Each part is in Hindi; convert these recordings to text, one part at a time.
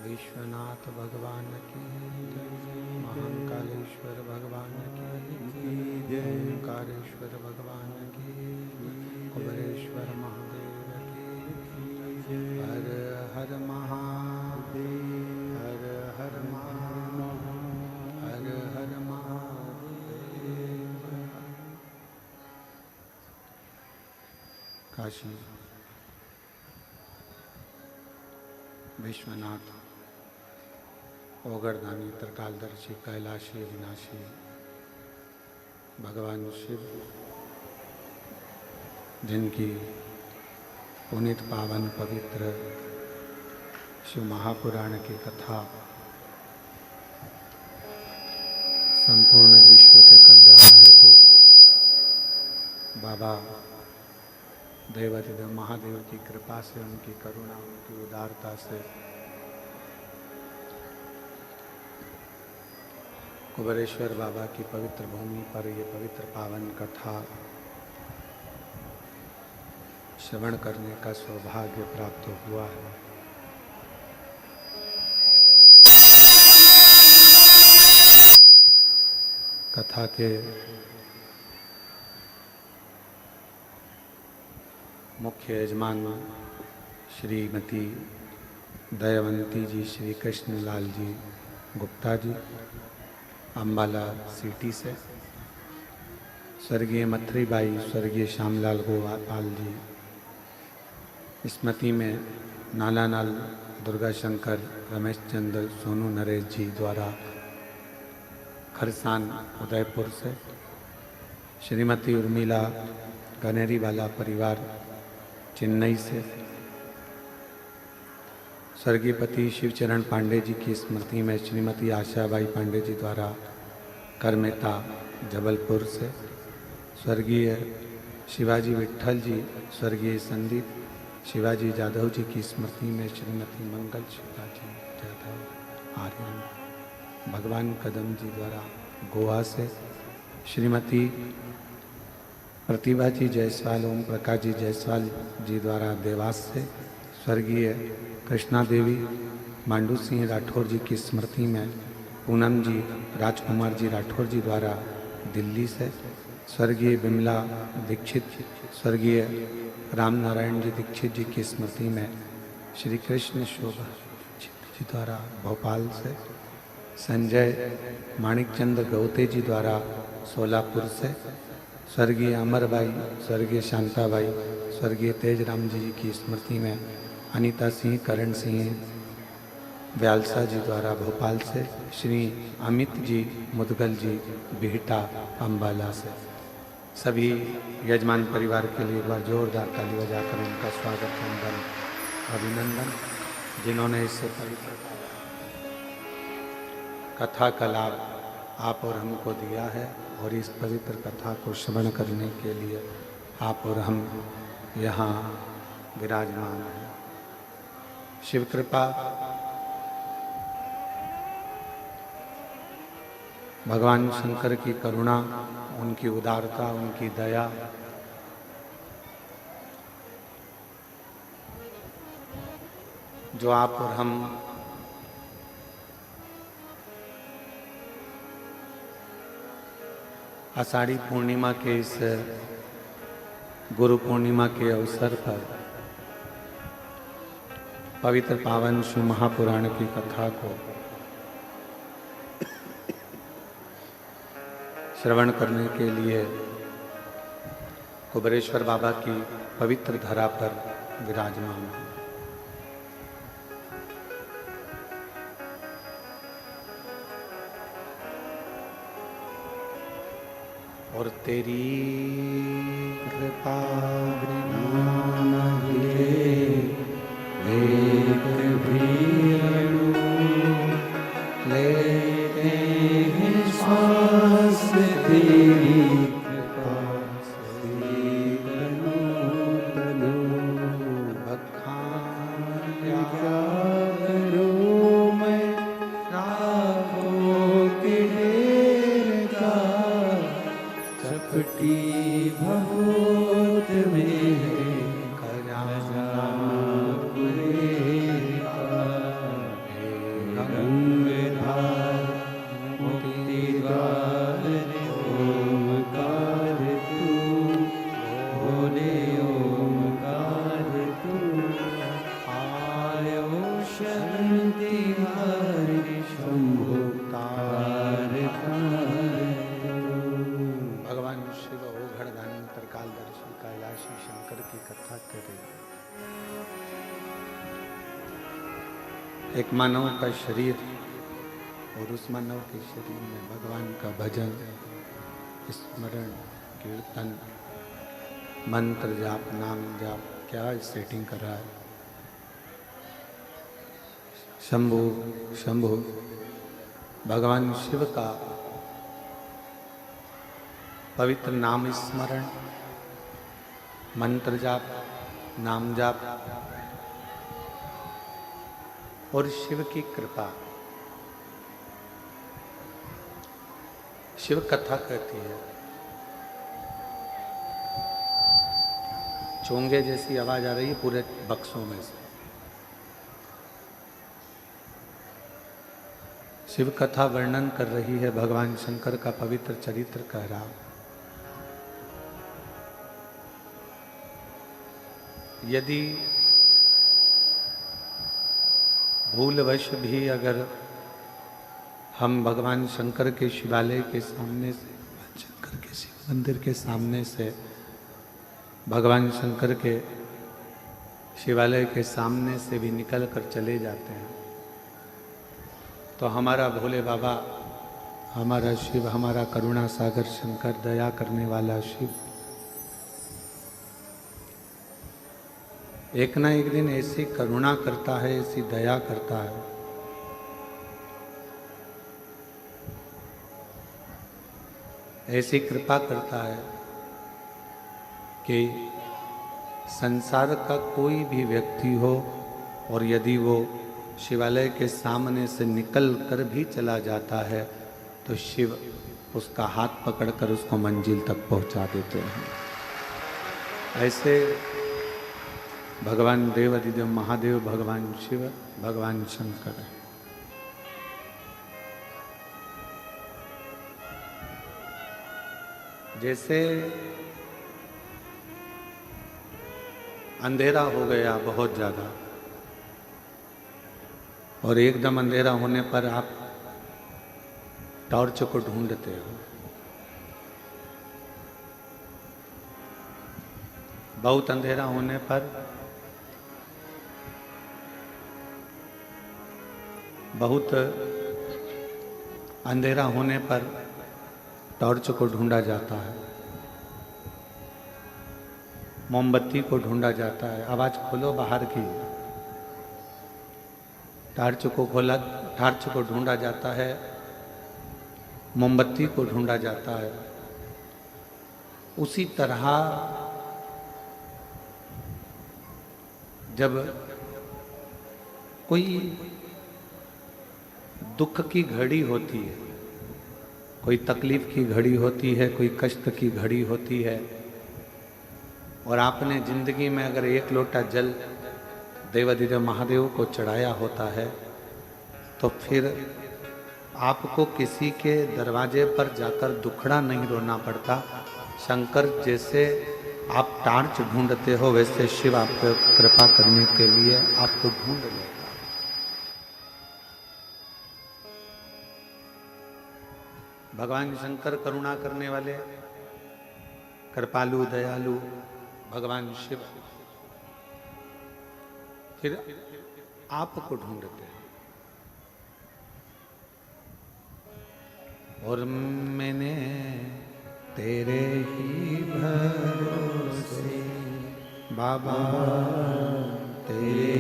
विश्वनाथ भगवान की महाकालेश्वर भगवान की ओंकारेश्वर भगवान की कुबेरेश्वर महादेव की हर हर महादेव हर हर महादेव हर हर महादेव। काशी विश्वनाथ ओगरदानी त्रिकालदर्शी कैलाशी अविनाशी भगवान शिव, जिनकी पुनीत पावन पवित्र शिव महापुराण की कथा संपूर्ण विश्व के कल्याण हेतु बाबा देवाधिदेव महादेव की कृपा से, उनकी करुणा, उनकी उदारता से कुबेरेश्वर बाबा की पवित्र भूमि पर ये पवित्र पावन कथा श्रवण करने का सौभाग्य प्राप्त हुआ है। कथा के मुख्य यजमान श्रीमती दयावंती जी श्री कृष्ण लाल जी गुप्ता जी अम्बाला सिटी से, स्वर्गीय मथरीबाई स्वर्गीय श्यामलाल गोपाल जी स्मृति में नालानाल दुर्गा शंकर रमेश चंद्र सोनू नरेश जी द्वारा खरसान उदयपुर से, श्रीमती उर्मिला गनेरीवाला परिवार चेन्नई से, स्वर्गीय पति शिवचरण पांडे जी की स्मृति में श्रीमती आशाबाई पांडे जी द्वारा करमेता जबलपुर से, स्वर्गीय शिवाजी विट्ठल जी स्वर्गीय संदीप शिवाजी जाधव जी की स्मृति में श्रीमती मंगल शिवाजी जाधव आर्यन भगवान कदम जी द्वारा गोवा से, श्रीमती प्रतिभा जी जायसवाल ओम प्रकाश जी जायसवाल जी द्वारा देवास से, स्वर्गीय कृष्णा देवी मांडू सिंह राठौर जी की स्मृति में पूनम जी राजकुमार जी राठौर जी द्वारा दिल्ली से, स्वर्गीय बिमला दीक्षित, स्वर्गीय राम नारायण जी दीक्षित जी की स्मृति में श्री कृष्ण शोभा जी द्वारा भोपाल से, संजय माणिकचंद गौते जी द्वारा सोलापुर से, स्वर्गीय अमरबाई, स्वर्गीय शांताबाई, स्वर्गीय तेजराम जी की स्मृति में अनीता सिंह करण सिंह व्यालसा जी द्वारा भोपाल से, श्री अमित जी मुदगल जी बिहटा अम्बाला से। सभी यजमान परिवार के लिए एक बार जोरदार ताली बजाकर उनका स्वागत वंदन अभिनंदन, जिन्होंने इससे पवित्र कथा का लाभ आप और हमको दिया है और इस पवित्र कथा को श्रवण करने के लिए आप और हम यहाँ विराजमान हैं। शिव कृपा, भगवान शंकर की करुणा, उनकी उदारता, उनकी दया, जो आप और हम आषाढ़ी पूर्णिमा के इस गुरु पूर्णिमा के अवसर पर पवित्र पावन शिव महापुराण की कथा को श्रवण करने के लिए कुबेरेश्वर बाबा की पवित्र धरा पर विराजमान हैं। और तेरी कृपा बिना एक भी लेते हैं सांस, तेरी कृपा से तनु बखान क्या करूं मैं, राहों के ढेर का चपटी बहुत में गंगधार मुक्ति द्वार ओमकार तू, बोले ओमकार तू, आयो शांति हरि शंभु तार भगवान शिव ओघड़ दानी त्रिकालदर्शी कैलाशी शंकर की कथा करें। एक मानव का शरीर और उस मानव के शरीर में भगवान का भजन, स्मरण, कीर्तन, मंत्र जाप, नाम जाप, क्या सेटिंग कर रहा है। शंभु शंभु भगवान शिव का पवित्र नाम स्मरण, मंत्र जाप, नाम जाप और शिव की कृपा, शिव कथा कहती है। चोंगे जैसी आवाज आ रही है पूरे बक्सों में से। शिव कथा वर्णन कर रही है, भगवान शंकर का पवित्र चरित्र कह रहा। यदि भूलवश भी अगर हम भगवान शंकर के शिवालय के सामने से, शंकर के शिव मंदिर के सामने से, भगवान शंकर के शिवालय के सामने से भी निकल कर चले जाते हैं, तो हमारा भोले बाबा, हमारा शिव, हमारा करुणा सागर शंकर, दया करने वाला शिव एक ना एक दिन ऐसी करुणा करता है, ऐसी दया करता है, ऐसी कृपा करता है कि संसार का कोई भी व्यक्ति हो और यदि वो शिवालय के सामने से निकल कर भी चला जाता है तो शिव उसका हाथ पकड़कर उसको मंजिल तक पहुंचा देते हैं। ऐसे भगवान देव अधिदेव महादेव, भगवान शिव, भगवान शंकर है। जैसे अंधेरा हो गया बहुत ज़्यादा और एकदम अंधेरा होने पर आप टॉर्च को ढूंढते हो। बहुत अंधेरा होने पर टॉर्च को ढूंढा जाता है, मोमबत्ती को ढूंढा जाता है। आवाज खोलो बाहर की। टॉर्च को ढूंढा जाता है, मोमबत्ती को ढूंढा जाता है। उसी तरह जब कोई दुख की घड़ी होती है, कोई तकलीफ की घड़ी होती है, कोई कष्ट की घड़ी होती है और आपने जिंदगी में अगर एक लोटा जल देवाधिदेव महादेव को चढ़ाया होता है तो फिर आपको किसी के दरवाजे पर जाकर दुखड़ा नहीं रोना पड़ता। शंकर जैसे आप टार्च ढूंढते हो वैसे शिव आपको कृपा करने के लिए आपको ढूंढ लेगा। भगवान शंकर करुणा करने वाले, कृपालु, दयालु भगवान शिव फिर आपको ढूंढते हैं। और मैंने तेरे ही भरोसे बाबा, तेरे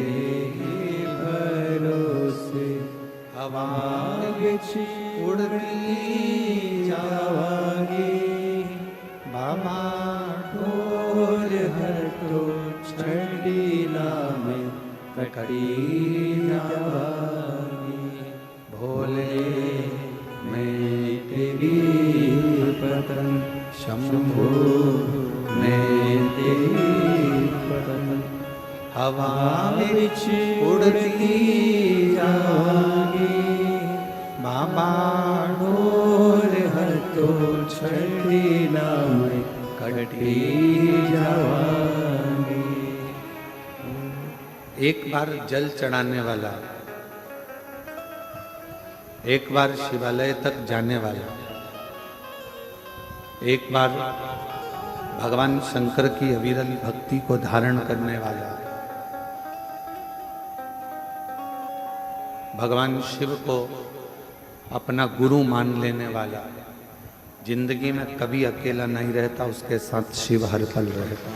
ही भरोसे हवा उड़ती जावांगी बाबा, ढोल हटो छड़ीला में कटी जावांगी। भोले मैं तेरी पतन, शंभो मैं तेरी पतन, हवा बिच उड़ती जावांगी बाबा, ढोल हटो छड़ीला में कटी जावांगी। एक बार जल चढ़ाने वाला, एक बार शिवालय तक जाने वाला, एक बार भगवान शंकर की अविरल भक्ति को धारण करने वाला, भगवान शिव को अपना गुरु मान लेने वाला जिंदगी में कभी अकेला नहीं रहता, उसके साथ शिव हर पल रहता।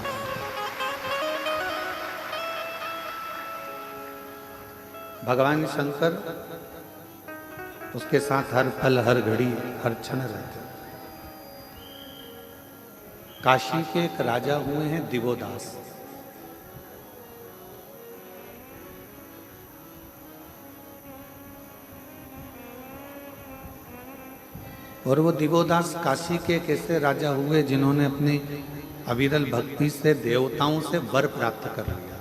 भगवान शंकर उसके साथ हर पल, हर घड़ी, हर क्षण रहते। काशी के एक राजा हुए हैं दिवोदास। और वो दिवोदास काशी के एक ऐसे राजा हुए जिन्होंने अपनी अविरल भक्ति से देवताओं से वर प्राप्त कर लिया।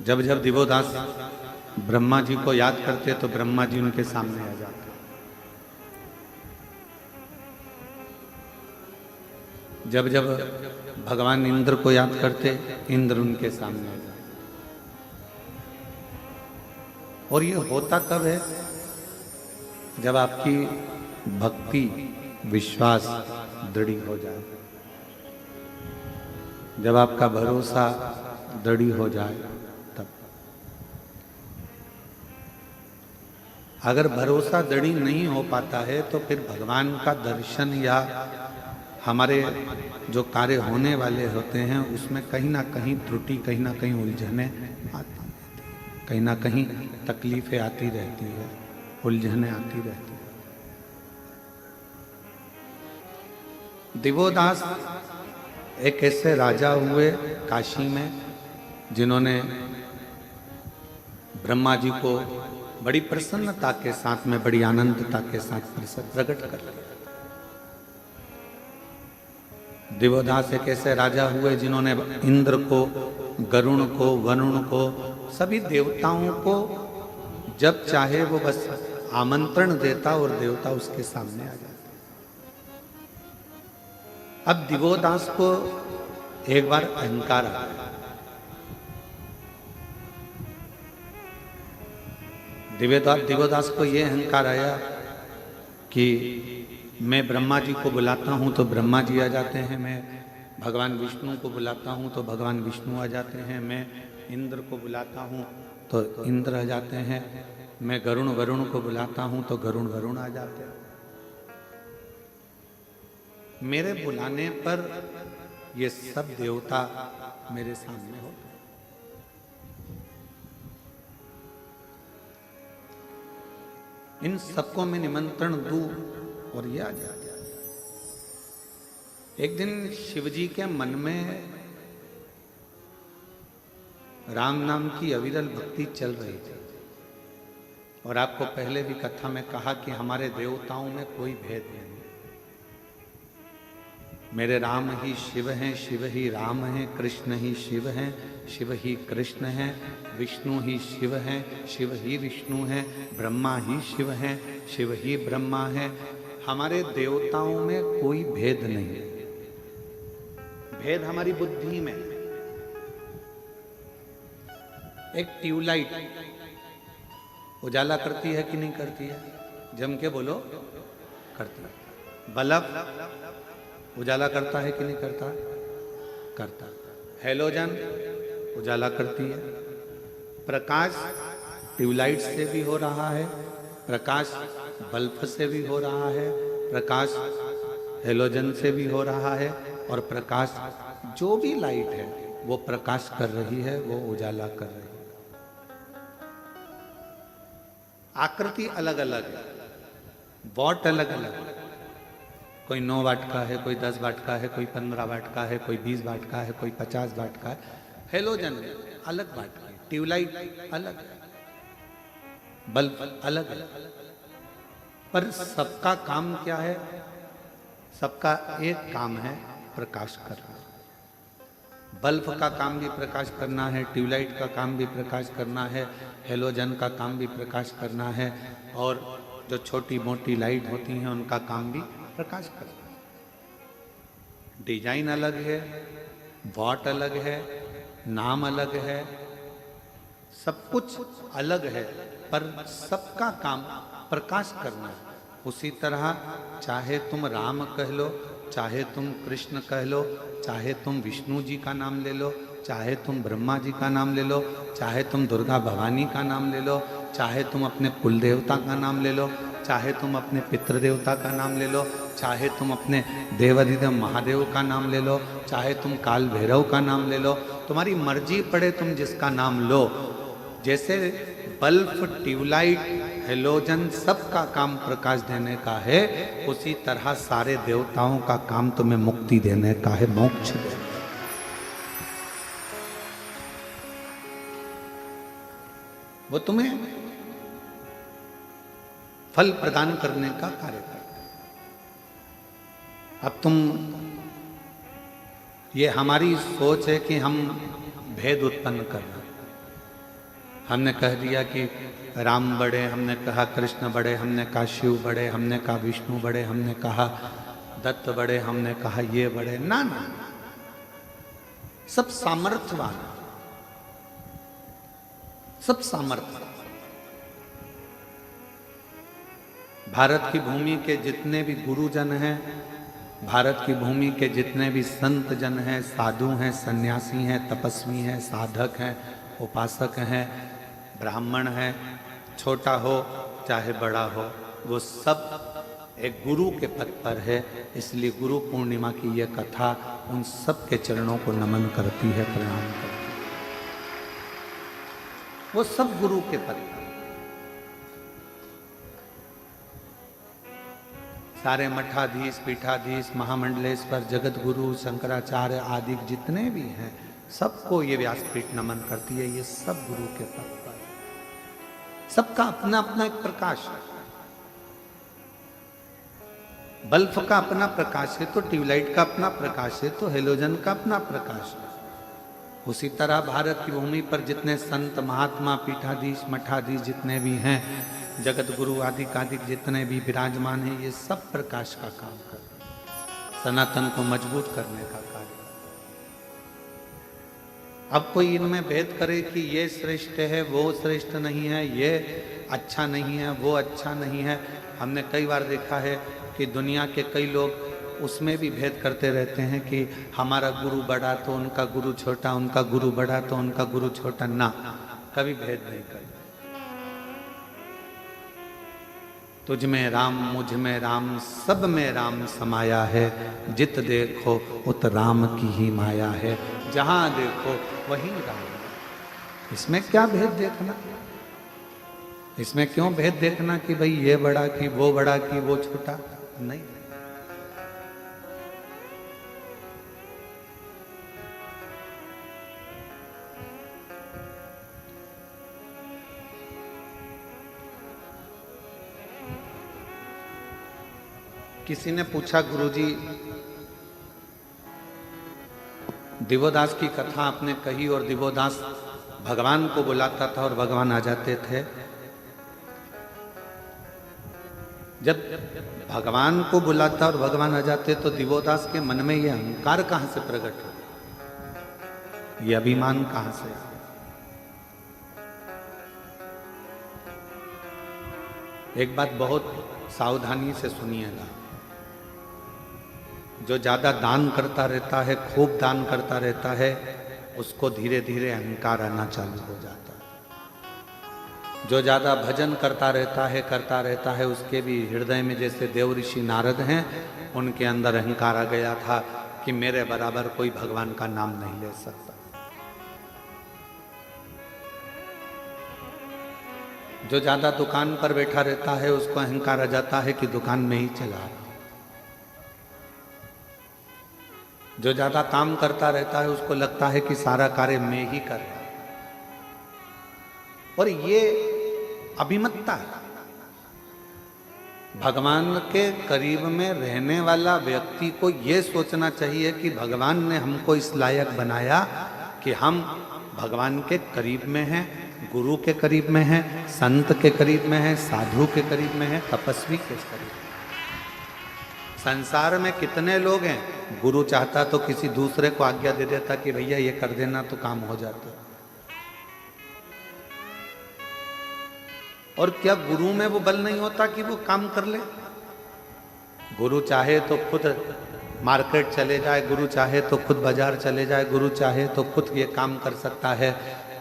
जब जब दिवोदास ब्रह्मा जी को याद करते तो ब्रह्मा जी उनके सामने आ जाते। जब जब भगवान इंद्र को याद करते, इंद्र उनके सामने आ जाते। और ये होता कब है? जब आपकी भक्ति, विश्वास दृढ़ हो जाए, जब आपका भरोसा दृढ़ हो जाए तब। अगर भरोसा दृढ़ नहीं हो पाता है तो फिर भगवान का दर्शन या हमारे जो कार्य होने वाले होते हैं उसमें कहीं ना कहीं त्रुटि, कहीं ना कहीं उलझने आती रहती है, कहीं ना कहीं तकलीफें आती रहती है, उलझने आती रहती है। दिवोदास एक ऐसे राजा हुए काशी में जिन्होंने ब्रह्मा जी को बड़ी प्रसन्नता के साथ में, बड़ी आनंदता के साथ प्रकट कर लिया। दिवोदास एक ऐसे राजा हुए जिन्होंने इंद्र को, गरुण को, वरुण को सभी देवताओं को जब चाहे वो बस आमंत्रण देता और देवता उसके सामने आ जाता। अब दिवोदास को एक बार अहंकार आ गया। दिवोदास को यह अहंकार आया कि मैं ब्रह्मा जी को बुलाता हूं तो ब्रह्मा जी आ जाते हैं, मैं भगवान विष्णु को बुलाता हूं तो भगवान विष्णु आ जाते हैं, मैं इंद्र को बुलाता हूं तो इंद्र आ जाते हैं, मैं वरुण को बुलाता हूं तो वरुण आ जाते हैं। मेरे बुलाने पर ये सब देवता मेरे सामने होते। इन सबको मैं निमंत्रण दूं और ये आ जाए। एक दिन शिवजी के मन में राम नाम की अविरल भक्ति चल रही थी। और आपको पहले भी कथा में कहा कि हमारे देवताओं में कोई भेद नहीं। मेरे राम ही शिव हैं, शिव ही राम हैं, कृष्ण ही शिव हैं, शिव ही कृष्ण हैं, विष्णु ही शिव हैं, शिव ही विष्णु हैं, ब्रह्मा ही शिव हैं, शिव ही ब्रह्मा हैं। हमारे देवताओं में कोई भेद नहीं। भेद हमारी बुद्धि में। एक ट्यूबलाइट उजाला करती है कि नहीं करती है? जम के बोलो, करती है। बल्ब उजाला करता है कि नहीं करता? करता। हैलोजन उजाला करती है। प्रकाश ट्यूबलाइट से भी हो रहा है, प्रकाश बल्ब से भी हो रहा है, प्रकाश हैलोजन से भी हो रहा है, और प्रकाश जो भी लाइट है वो प्रकाश कर रही है, वो उजाला कर रही है। आकृति अलग अलग है, वॉट अलग अलग है। कोई 9 वाट का है, कोई 10 वाट का है, कोई 15 वाट का है, कोई 20 वाट का है, कोई 50 वाट का है। हेलोजन अलग वाट का है, ट्यूबलाइट अलग है, बल्ब अलग है, पर सबका काम क्या है? सबका एक काम है, प्रकाश करना। बल्ब का काम भी प्रकाश करना है, ट्यूबलाइट का काम भी प्रकाश करना है, हेलोजन का काम भी प्रकाश करना है, और जो छोटी मोटी लाइट होती हैं उनका काम भी प्रकाश करना है। डिजाइन अलग है, वॉट अलग है, नाम अलग है, सब कुछ अलग है, पर सबका काम प्रकाश करना है। उसी तरह चाहे तुम राम कह लो, चाहे तुम कृष्ण कह लो, चाहे तुम विष्णु जी का नाम ले लो, चाहे तुम ब्रह्मा जी का नाम ले लो, चाहे तुम दुर्गा भवानी का नाम ले लो, चाहे तुम अपने कुल देवता का नाम ले लो, चाहे तुम अपने पितृदेवता का नाम ले लो, चाहे तुम अपने देवाधिदेव महादेव का नाम ले लो, चाहे तुम काल भैरव का नाम ले लो, तुम्हारी मर्जी पड़े तुम जिसका नाम लो। जैसे बल्ब, ट्यूबलाइट, हेलोजन सबका काम प्रकाश देने का है, उसी तरह सारे देवताओं का काम तुम्हें मुक्ति देने का है, मोक्ष देने का। वो तुम्हें फल प्रदान करने का कार्य करता है। अब तुम, ये हमारी सोच है कि हम भेद उत्पन्न करना। हमने कह दिया कि राम बड़े, हमने कहा कृष्ण बड़े, हमने कहा शिव बड़े, हमने कहा विष्णु बड़े, हमने कहा दत्त बड़े, हमने कहा ये बड़े। ना ना, सब सामर्थ्यवान, सब सामर्थ्य। भारत की भूमि के जितने भी गुरुजन हैं, भारत की भूमि के जितने भी संत जन हैं, साधु हैं, सन्यासी हैं, तपस्वी हैं, साधक हैं, उपासक हैं, ब्राह्मण हैं, छोटा हो चाहे बड़ा हो, वो सब एक गुरु के पद पर है। इसलिए गुरु पूर्णिमा की यह कथा उन सब के चरणों को नमन करती है, प्रणाम करती है। वो सब गुरु के पद पर। सारे मठाधीश, पीठाधीश, महामंडलेश्वर, जगत गुरु, शंकराचार्य आदि जितने भी हैं, सबको ये व्यासपीठ नमन करती है। ये सब गुरु के पद पर। सबका अपना अपना एक प्रकाश है। बल्ब का अपना प्रकाश है तो ट्यूबलाइट का अपना प्रकाश है, तो हेलोजन का अपना प्रकाश है। उसी तरह भारत की भूमि पर जितने संत महात्मा पीठाधीश मठाधीश जितने भी हैं, जगत गुरु आदि कादिक जितने भी विराजमान हैं, ये सब प्रकाश का काम करते हैं, सनातन को मजबूत करने का कार्य। अब कोई इनमें भेद करे कि ये श्रेष्ठ है वो श्रेष्ठ नहीं है, ये अच्छा नहीं है वो अच्छा नहीं है। हमने कई बार देखा है कि दुनिया के कई लोग उसमें भी भेद करते रहते हैं कि हमारा गुरु बड़ा तो उनका गुरु छोटा, उनका गुरु बड़ा तो उनका गुरु छोटा। ना, कभी भेद नहीं करते। तुझ में राम मुझ में राम सब में राम समाया है, जित देखो उत राम की ही माया है, जहां देखो वही राम। इसमें क्या भेद देखना, इसमें क्यों भेद देखना कि भाई ये बड़ा कि वो बड़ा कि वो छोटा। नहीं, किसी ने पूछा गुरुजी दिवोदास की कथा आपने कही और दिवोदास भगवान को बुलाता था और भगवान आ जाते थे। जब भगवान को बुलाता और भगवान आ जाते तो दिवोदास के मन में ये अहंकार कहां से प्रकट हो, ये अभिमान कहां से? एक बात बहुत सावधानी से सुनिएगा, जो ज्यादा दान करता रहता है, खूब दान करता रहता है, उसको धीरे धीरे अहंकार आना चालू हो जाता है। जो ज्यादा भजन करता रहता है, उसके भी हृदय में जैसे देव ऋषि नारद हैं, उनके अंदर अहंकार आ गया था कि मेरे बराबर कोई भगवान का नाम नहीं ले सकता। जो ज्यादा दुकान पर बैठा रहता है, उसको अहंकार आ जाता है कि दुकान में ही चला रहा। जो ज्यादा काम करता रहता है, उसको लगता है कि सारा कार्य मैं ही कर रहा हूं। और ये अभिमतता है। भगवान के करीब में रहने वाला व्यक्ति को यह सोचना चाहिए कि भगवान ने हमको इस लायक बनाया कि हम भगवान के करीब में हैं, गुरु के करीब में हैं, संत के करीब में हैं, साधु के करीब में हैं, तपस्वी के करीब। संसार में कितने लोग हैं, गुरु चाहता तो किसी दूसरे को आज्ञा दे देता कि भैया ये कर देना तो काम हो जाता। और क्या गुरु में वो बल नहीं होता कि वो काम कर ले? गुरु चाहे तो खुद मार्केट चले जाए, गुरु चाहे तो खुद बाजार चले जाए, गुरु चाहे तो खुद ये काम कर सकता है।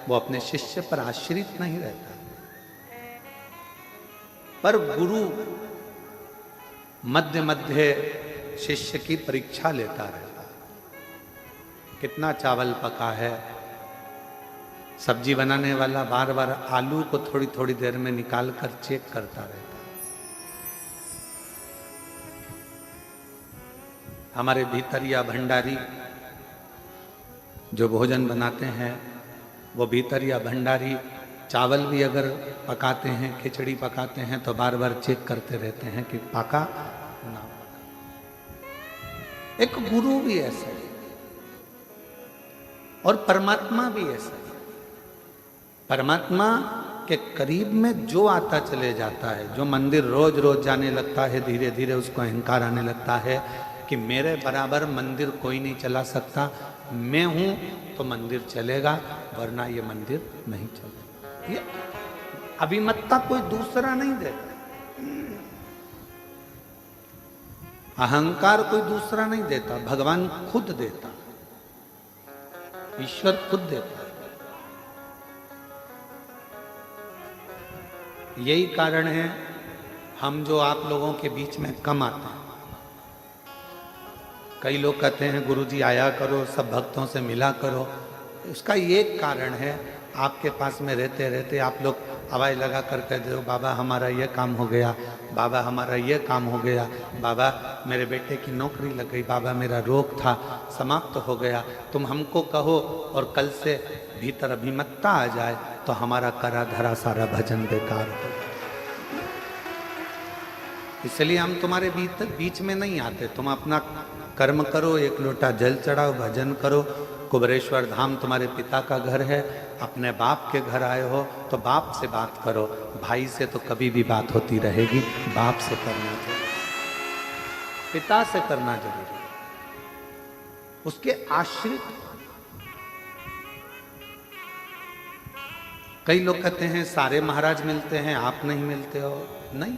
वो अपने शिष्य पर आश्रित नहीं रहता। पर गुरु मध्य मध्य शिष्य की परीक्षा लेता रहता है। कितना चावल पका है, सब्जी बनाने वाला बार बार आलू को थोड़ी थोड़ी देर में निकाल कर चेक करता रहता है। हमारे भीतरिया भंडारी जो भोजन बनाते हैं, वो भीतरिया भंडारी चावल भी अगर पकाते हैं, खिचड़ी पकाते हैं, तो बार बार चेक करते रहते हैं कि पका ना पका। एक गुरु भी ऐसा है और परमात्मा भी ऐसा है। परमात्मा के करीब में जो आता चले जाता है, जो मंदिर रोज रोज जाने लगता है, धीरे धीरे उसको अहंकार आने लगता है कि मेरे बराबर मंदिर कोई नहीं चला सकता, मैं हूं तो मंदिर चलेगा, वरना ये मंदिर नहीं चलेगा। ये अभिमतता कोई दूसरा नहीं देता, अहंकार कोई दूसरा नहीं देता, भगवान खुद देता, ईश्वर खुद देता। यही कारण है हम जो आप लोगों के बीच में कम आते हैं। कई लोग कहते हैं गुरुजी आया करो, सब भक्तों से मिला करो। उसका ये कारण है, आपके पास में रहते रहते आप लोग आवाज़ लगा कर कह दो, बाबा हमारा ये काम हो गया, बाबा हमारा ये काम हो गया, बाबा मेरे बेटे की नौकरी लग गई, बाबा मेरा रोग था समाप्त हो गया। तुम हमको कहो और कल से भीतर अभिमतता आ जाए तो हमारा करा धरा सारा भजन बेकार हो। इसलिए हम तुम्हारे बीच में नहीं आते। तुम अपना कर्म करो, एक लोटा जल चढ़ाओ, भजन करो, कुबेरेश्वर धाम तुम्हारे पिता का घर है, अपने बाप के घर आए हो तो बाप से बात करो। भाई से तो कभी भी बात होती रहेगी, बाप से करना जरूरी, पिता से करना जरूरी, उसके आश्रित। कई लोग कहते हैं सारे महाराज मिलते हैं, आप नहीं मिलते हो। नहीं,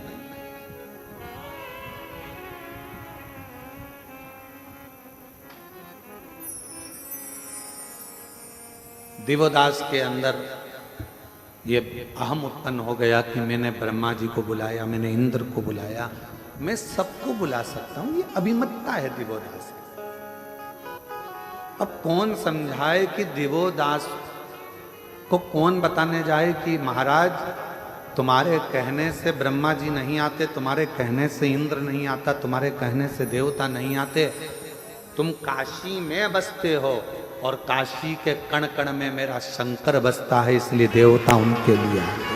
दिवोदास के अंदर ये अहम उत्पन्न हो गया कि मैंने ब्रह्मा जी को बुलाया, मैंने इंद्र को बुलाया, मैं सबको बुला सकता हूं। ये अभिमतता है दिवोदास। अब कौन समझाए कि दिवोदास को कौन बताने जाए कि महाराज तुम्हारे कहने से ब्रह्मा जी नहीं आते, तुम्हारे कहने से इंद्र नहीं आता, तुम्हारे कहने से देवता नहीं आते। तुम काशी में बसते हो और काशी के कण कण में मेरा शंकर बसता है, इसलिए देवता उनके लिए आते।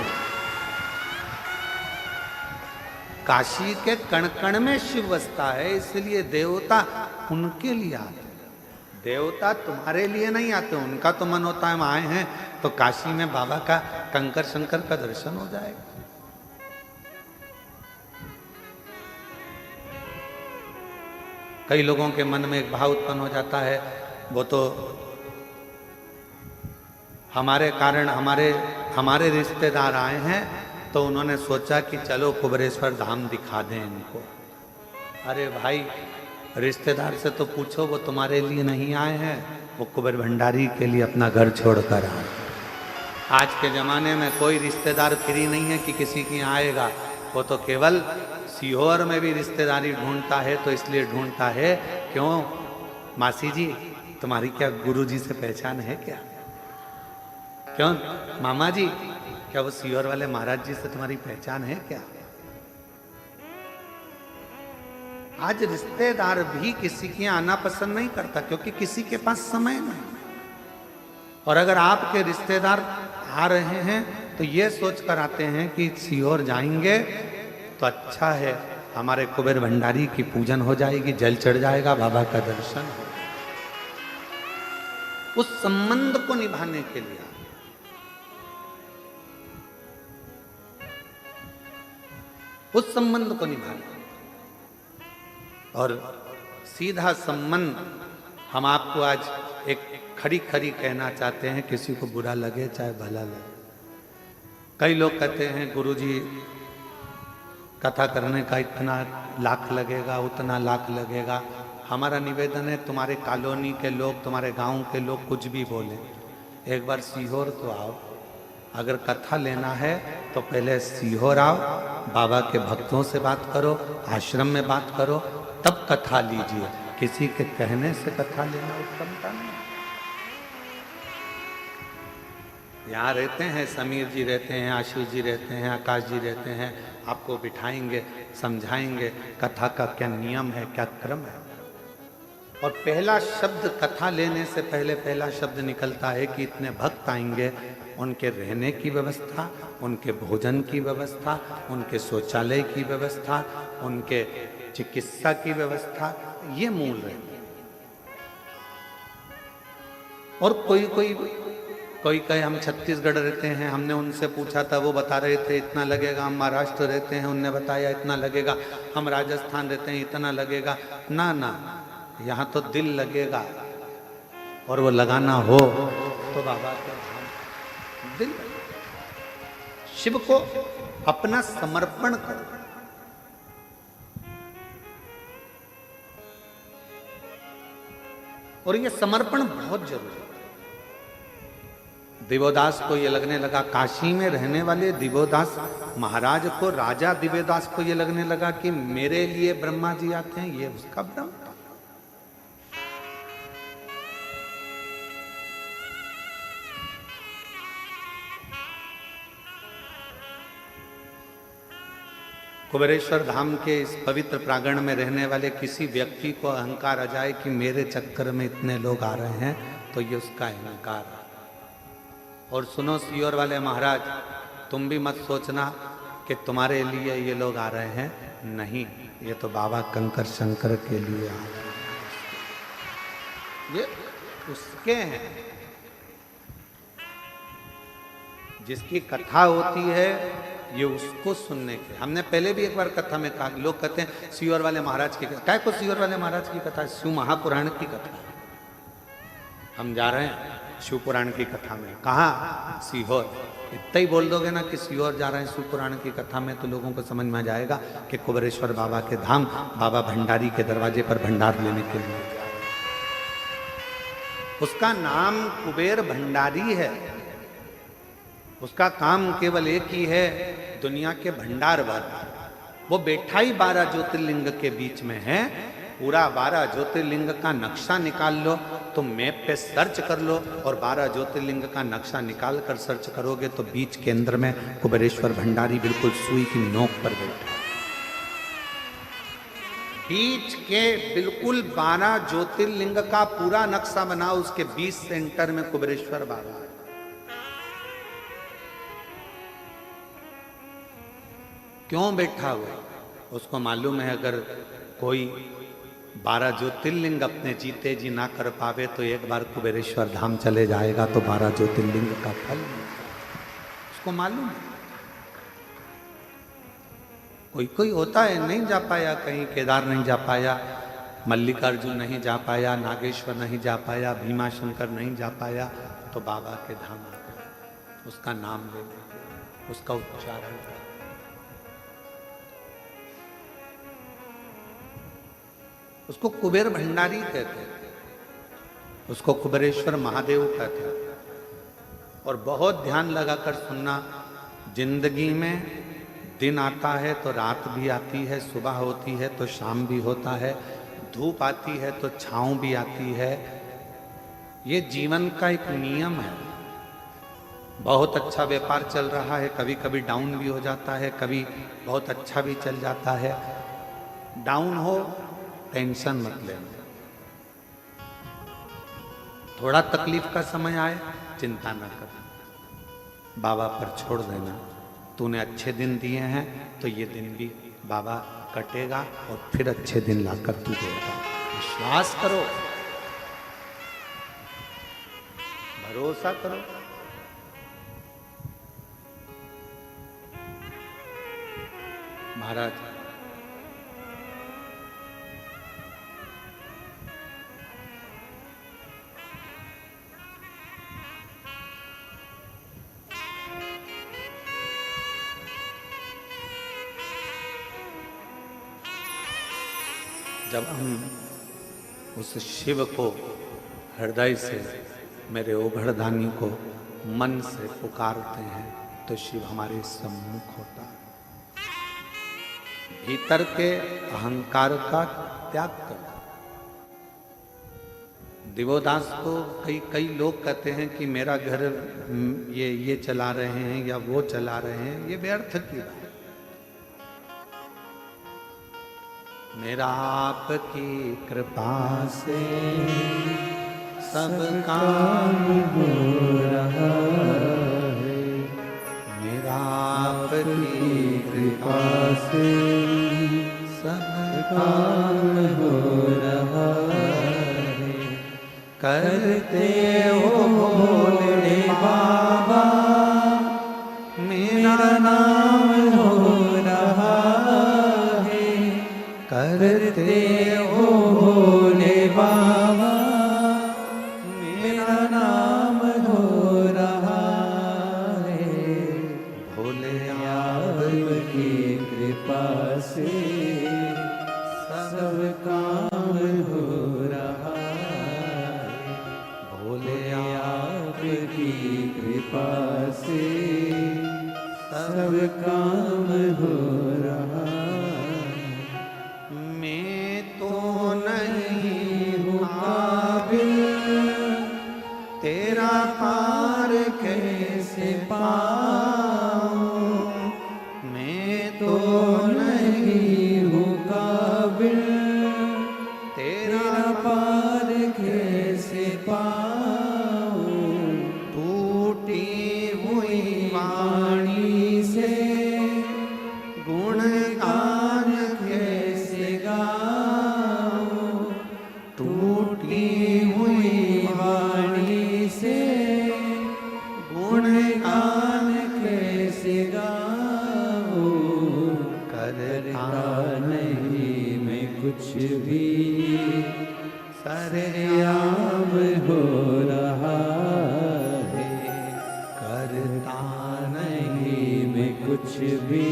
काशी के कण कण में शिव बसता है, इसलिए देवता उनके लिए आते। देवता तुम्हारे लिए नहीं आते, उनका तो मन होता है हम आए हैं तो काशी में बाबा का कंकर शंकर का दर्शन हो जाएगा। कई लोगों के मन में एक भाव उत्पन्न हो जाता है, वो तो हमारे कारण हमारे रिश्तेदार आए हैं तो उन्होंने सोचा कि चलो कुबेरेश्वर धाम दिखा दें इनको। अरे भाई, रिश्तेदार से तो पूछो, वो तुम्हारे लिए नहीं आए हैं, वो कुबेर भंडारी के लिए अपना घर छोड़कर आए। आज के ज़माने में कोई रिश्तेदार फ्री नहीं है कि किसी के यहाँ आएगा। वो तो केवल सीहोर में भी रिश्तेदारी ढूंढता है, तो इसलिए ढूंढता है क्यों, मासी जी तुम्हारी क्या गुरु जी से पहचान है क्या? क्यों मामा जी, क्या वो सीहोर वाले महाराज जी से तुम्हारी पहचान है क्या? आज रिश्तेदार भी किसी के आना पसंद नहीं करता, क्योंकि किसी के पास समय नहीं। और अगर आपके रिश्तेदार आ रहे हैं तो ये सोच कर आते हैं कि सीहोर जाएंगे तो अच्छा है, हमारे कुबेर भंडारी की पूजन हो जाएगी, जल चढ़ जाएगा, बाबा का दर्शन हो। उस संबंध को निभाने के लिए, उस संबंध को निभाने, और सीधा संबंध हम आपको आज एक खड़ी खड़ी कहना चाहते हैं, किसी को बुरा लगे चाहे भला लगे। कई लोग कहते हैं गुरुजी कथा करने का इतना लाख लगेगा, उतना लाख लगेगा। हमारा निवेदन है, तुम्हारे कॉलोनी के लोग, तुम्हारे गांव के लोग कुछ भी बोले, एक बार सीहोर तो आओ। अगर कथा लेना है तो पहले सीहोर आओ, बाबा के भक्तों से बात करो, आश्रम में बात करो, तब कथा लीजिए। किसी के कहने से कथा लेना उत्तमता नहीं। यहाँ रहते हैं, समीर जी रहते हैं, आशीष जी रहते हैं, आकाश जी रहते हैं, आपको बिठाएंगे, समझाएंगे कथा का क्या नियम है, क्या क्रम है। और पहला शब्द कथा लेने से पहले पहला शब्द निकलता है कि इतने भक्त आएंगे, उनके रहने की व्यवस्था, उनके भोजन की व्यवस्था, उनके शौचालय की व्यवस्था, उनके चिकित्सा की व्यवस्था, ये मूल है। और कोई कहे हम छत्तीसगढ़ रहते हैं, हमने उनसे पूछा था, वो बता रहे थे इतना लगेगा। हम महाराष्ट्र रहते हैं, उनने बताया इतना लगेगा। हम राजस्थान रहते हैं, इतना लगेगा। ना ना, यहाँ तो दिल लगेगा, और वो लगाना हो तो बाबा के धाम दिल, शिव को अपना समर्पण करो। और ये समर्पण बहुत जरूरी है। दिवोदास को ये लगने लगा, काशी में रहने वाले दिवोदास महाराज को, राजा दिवोदास को ये लगने लगा कि मेरे लिए ब्रह्मा जी आते हैं, ये उसका भ्रम था। कुबेरेश्वर धाम के इस पवित्र प्रांगण में रहने वाले किसी व्यक्ति को अहंकार आ जाए कि मेरे चक्कर में इतने लोग आ रहे हैं, तो ये उसका अहंकार है। और सुनो सीहोर वाले महाराज, तुम भी मत सोचना कि तुम्हारे लिए ये लोग आ रहे हैं, नहीं, ये तो बाबा कंकर शंकर के लिए आ रहे हैं। ये उसके हैं। जिसकी कथा होती है ये उसको सुनने के। हमने पहले भी एक बार कथा में कहा, लोग कहते हैं सीहोर वाले महाराज की कथा। क्या को सीहोर वाले महाराज की कथा? शिव महापुराण की कथा। हम जा रहे हैं शिव पुराण की कथा में। कहाँ? सीहोर। इतना ही बोल दोगे ना कि सीहोर जा रहे हैं शिव पुराण की कथा में, तो लोगों को समझ में आ जाएगा कि कुबेरेश्वर बाबा के धाम, बाबा भंडारी के दरवाजे पर भंडार लेने के लिए। उसका नाम कुबेर भंडारी है। उसका काम केवल एक ही है, दुनिया के भंडार भरना। वो बैठा ही 12 ज्योतिर्लिंग के बीच में है। पूरा 12 ज्योतिर्लिंग का नक्शा निकाल लो, तो मैप पे सर्च कर लो और 12 ज्योतिर्लिंग का नक्शा निकाल कर सर्च करोगे तो बीच केंद्र में कुबेरेश्वर भंडारी बिल्कुल सुई की नोक पर बैठा। बीच के बिल्कुल 12 ज्योतिर्लिंग का पूरा नक्शा बना, उसके 20 सेंटर में कुबेरेश्वर बाबा। क्यों बैठा हुआ? उसको मालूम है अगर कोई 12 ज्योतिर्लिंग अपने जीते जी ना कर पावे तो एक बार कुबेरेश्वर धाम चले जाएगा तो 12 ज्योतिर्लिंग का फल उसको मालूम है। कोई कोई होता है नहीं जा पाया, कहीं केदार नहीं जा पाया, मल्लिकार्जुन नहीं जा पाया, नागेश्वर नहीं जा पाया, भीमा शंकर नहीं जा पाया, तो बाबा के धाम आ गए। उसका नाम ले, उसका उच्चारण। उसको कुबेर भंडारी कहते हैं, उसको कुबेरेश्वर महादेव कहते हैं। और बहुत ध्यान लगाकर सुनना, जिंदगी में दिन आता है तो रात भी आती है, सुबह होती है तो शाम भी होता है, धूप आती है तो छांव भी आती है। ये जीवन का एक नियम है। बहुत अच्छा व्यापार चल रहा है, कभी कभी डाउन भी हो जाता है, कभी बहुत अच्छा भी चल जाता है। डाउन हो टेंशन मत लेना, थोड़ा तकलीफ का समय आए चिंता ना कर, बाबा पर छोड़ देना। तूने अच्छे दिन दिए हैं तो ये दिन भी बाबा कटेगा और फिर अच्छे दिन लाकर तू देगा। विश्वास करो, भरोसा करो। महाराज जब हम उस शिव को हृदय से, मेरे ओघड़दानी को मन से पुकारते हैं तो शिव हमारे सम्मुख होता है। भीतर के अहंकार का त्याग कर। दिवोदास को कई लोग कहते हैं कि मेरा घर ये चला रहे हैं या वो चला रहे हैं, ये व्यर्थ की बात। मेरा आपकी कृपा से सब काम हो रहा है, मेरा आपकी कृपा से सब काम हो रहा है। करते हो भोले बाबा मेरा नाम हो रहा है। करते हो भोले बाबा मेरा नाम हो रहा है। भोले आपकी कृपा से सब काम हो रहा है। भोले आपकी कृपा से सब काम हो रहा है। मैं तो नहीं हूँ काबिल, तेरा पार कैसे पाऊं। मैं तो नहीं हूँ काबिल, तेरा पार कैसे पाऊं। टूटी हुई वाणी से गुणगान कैसे गाऊं, करता नहीं मैं कुछ भी, सरेआम हो रहा है, करता नहीं मैं कुछ भी,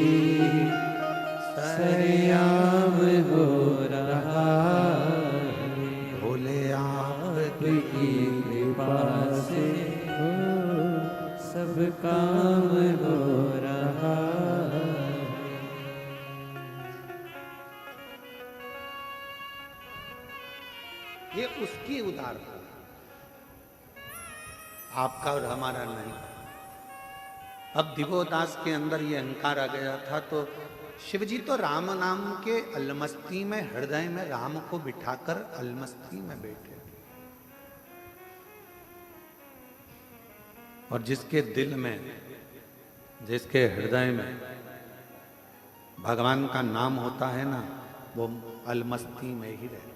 सरेआम हो रहा है। भोले आपकी कृपा से हो सब काम हो रहा है। ये उसकी उदारता, आपका और हमारा नहीं। अब दिवोदास के अंदर ये अहंकार आ गया था, तो शिवजी तो राम नाम के अलमस्ती में, हृदय में राम को बिठाकर अलमस्ती में बैठे, और जिसके दिल में, जिसके हृदय में भगवान का नाम होता है ना, वो अलमस्ती में ही रहता।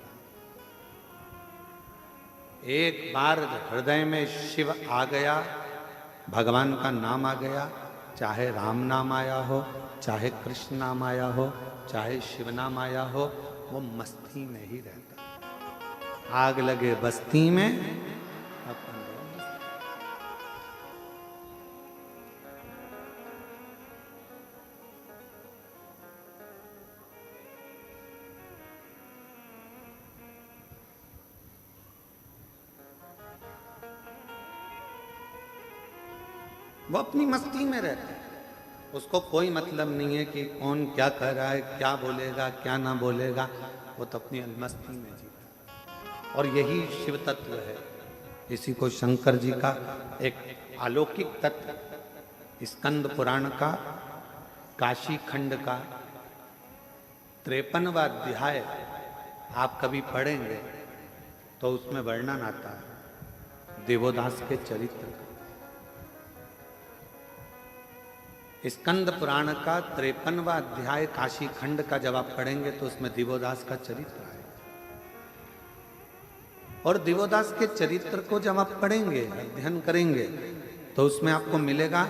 एक बार हृदय में शिव आ गया, भगवान का नाम आ गया, चाहे राम नाम आया हो, चाहे कृष्ण नाम आया हो, चाहे शिव नाम आया हो, वो मस्ती में ही रहता। आग लगे बस्ती में, अपन वो अपनी मस्ती में रहता है। उसको कोई मतलब नहीं है कि कौन क्या कह रहा है, क्या बोलेगा, क्या ना बोलेगा, वो तो अपनी मस्ती में जीता। और यही शिव तत्व है। इसी को शंकर जी का एक अलौकिक तत्व स्कंद पुराण का काशी खंड का 53वां अध्याय आप कभी पढ़ेंगे तो उसमें वर्णन आता है देवोदास के चरित्र का। स्कंद पुराण का 53वां अध्याय काशी खंड का जब आप पढ़ेंगे तो उसमें दिवोदास का चरित्र है। और दिवोदास के चरित्र को जब आप पढ़ेंगे, अध्ययन करेंगे, तो उसमें आपको मिलेगा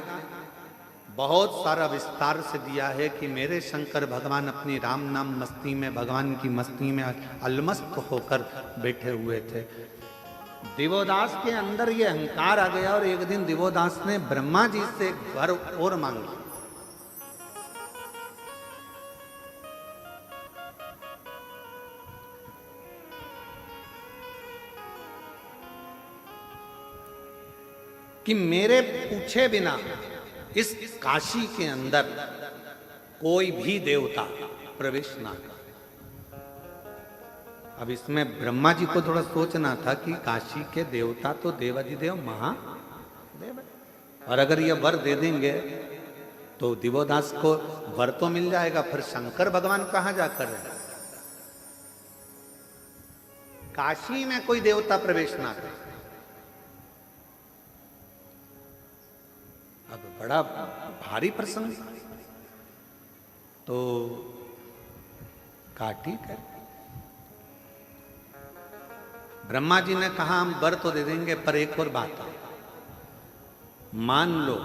बहुत सारा विस्तार से दिया है कि मेरे शंकर भगवान अपनी राम नाम मस्ती में, भगवान की मस्ती में अलमस्त होकर बैठे हुए थे। दिवोदास के अंदर ये अहंकार आ गया और एक दिन दिवोदास ने ब्रह्मा जी से वर और मांगी। कि मेरे पूछे बिना इस काशी के अंदर कोई भी देवता प्रवेश ना करे। अब इसमें ब्रह्मा जी को थोड़ा सोचना था कि काशी के देवता तो देवाधिदेव महादेव है, और अगर ये वर दे देंगे तो दिवोदास को वर तो मिल जाएगा, फिर शंकर भगवान कहां जाकर रहे। काशी में कोई देवता प्रवेश ना करे। अब बड़ा भारी प्रसंग, तो कहा ठीक है। ब्रह्मा जी ने कहा हम वर तो दे देंगे, पर एक और बात है, मान लो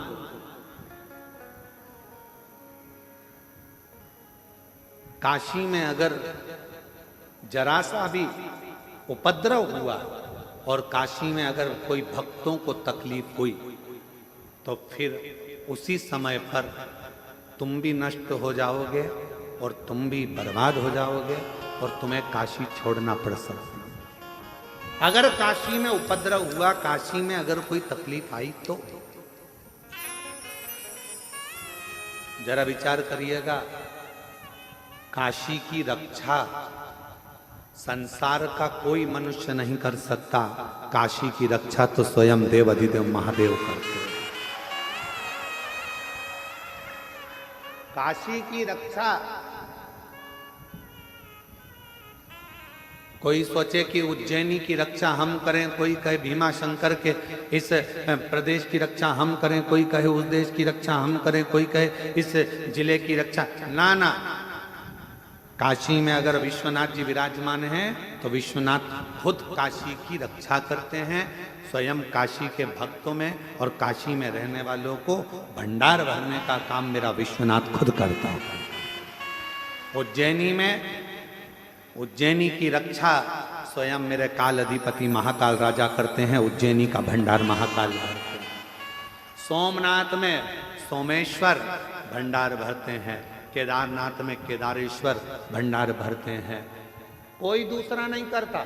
काशी में अगर जरा सा भी उपद्रव हुआ और काशी में अगर कोई भक्तों को तकलीफ हुई, तो फिर उसी समय पर तुम भी नष्ट हो जाओगे और तुम भी बर्बाद हो जाओगे और तुम्हें काशी छोड़ना पड़ सकता है। अगर काशी में उपद्रव हुआ, काशी में अगर कोई तकलीफ आई, तो जरा विचार करिएगा, काशी की रक्षा संसार का कोई मनुष्य नहीं कर सकता, काशी की रक्षा तो स्वयं देव अधिदेव महादेव करते हैं। काशी की रक्षा कोई सोचे कि उज्जैनी की रक्षा हम करें, कोई कहे भीमा शंकर के इस प्रदेश की रक्षा हम करें, कोई कहे उस देश की रक्षा हम करें, कोई कहे इस जिले की रक्षा। ना ना, काशी में अगर विश्वनाथ जी विराजमान हैं तो विश्वनाथ खुद काशी की रक्षा करते हैं, स्वयं काशी के भक्तों में और काशी में रहने वालों को भंडार भरने का काम मेरा विश्वनाथ खुद करता है। उज्जैनी में उज्जैनी की रक्षा स्वयं मेरे काल अधिपति महाकाल राजा करते हैं, उज्जैनी का भंडार महाकाल भरते हैं। सोमनाथ में सोमेश्वर भंडार भरते हैं, केदारनाथ में केदारेश्वर भंडार भरते हैं, कोई दूसरा नहीं करता।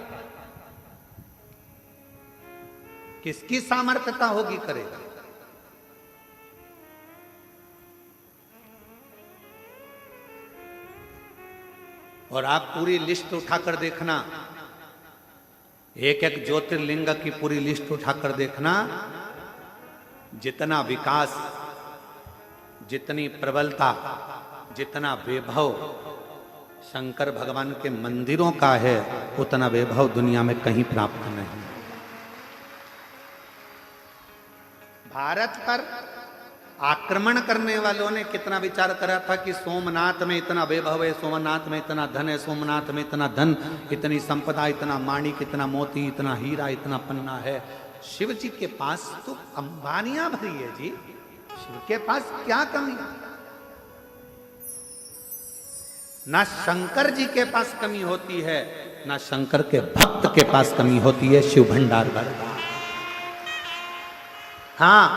किसकी सामर्थ्यता होगी करेगा। और आप पूरी लिस्ट उठाकर देखना, एक एक ज्योतिर्लिंग की पूरी लिस्ट उठाकर देखना, जितना विकास, जितनी प्रबलता, जितना वैभव शंकर भगवान के मंदिरों का है, उतना वैभव दुनिया में कहीं प्राप्त नहीं। भारत पर आक्रमण करने वालों ने कितना विचार करा था कि सोमनाथ में इतना वैभव है, सोमनाथ में इतना धन है, सोमनाथ में इतना धन, इतनी संपदा, इतना माणिक, इतना मोती, इतना हीरा, इतना पन्ना है। शिव जी के पास तो अंबानियां भरी है जी, शिव के पास क्या कमी है। ना शंकर जी के पास कमी होती है, ना शंकर के भक्त के पास कमी होती है। शिव भंडार भरता। हाँ,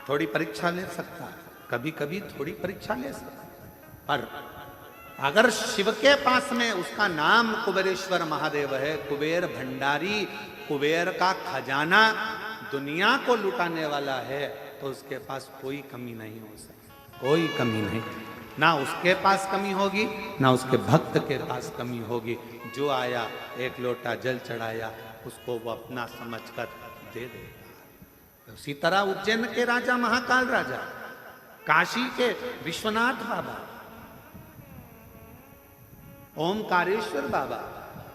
थोड़ी परीक्षा ले सकता है, कभी कभी थोड़ी परीक्षा ले सकता है, पर अगर शिव के पास में उसका नाम कुबेरेश्वर महादेव है, कुबेर भंडारी, कुबेर का खजाना दुनिया को लुटाने वाला है, तो उसके पास कोई कमी नहीं हो सकती, कोई कमी नहीं। ना उसके पास कमी होगी, ना उसके भक्त के पास कमी होगी। जो आया एक लोटा जल चढ़ाया, उसको वो अपना समझकर दे देगा। उसी तरह उज्जैन के राजा महाकाल राजा, काशी के विश्वनाथ बाबा, ओमकारेश्वर बाबा,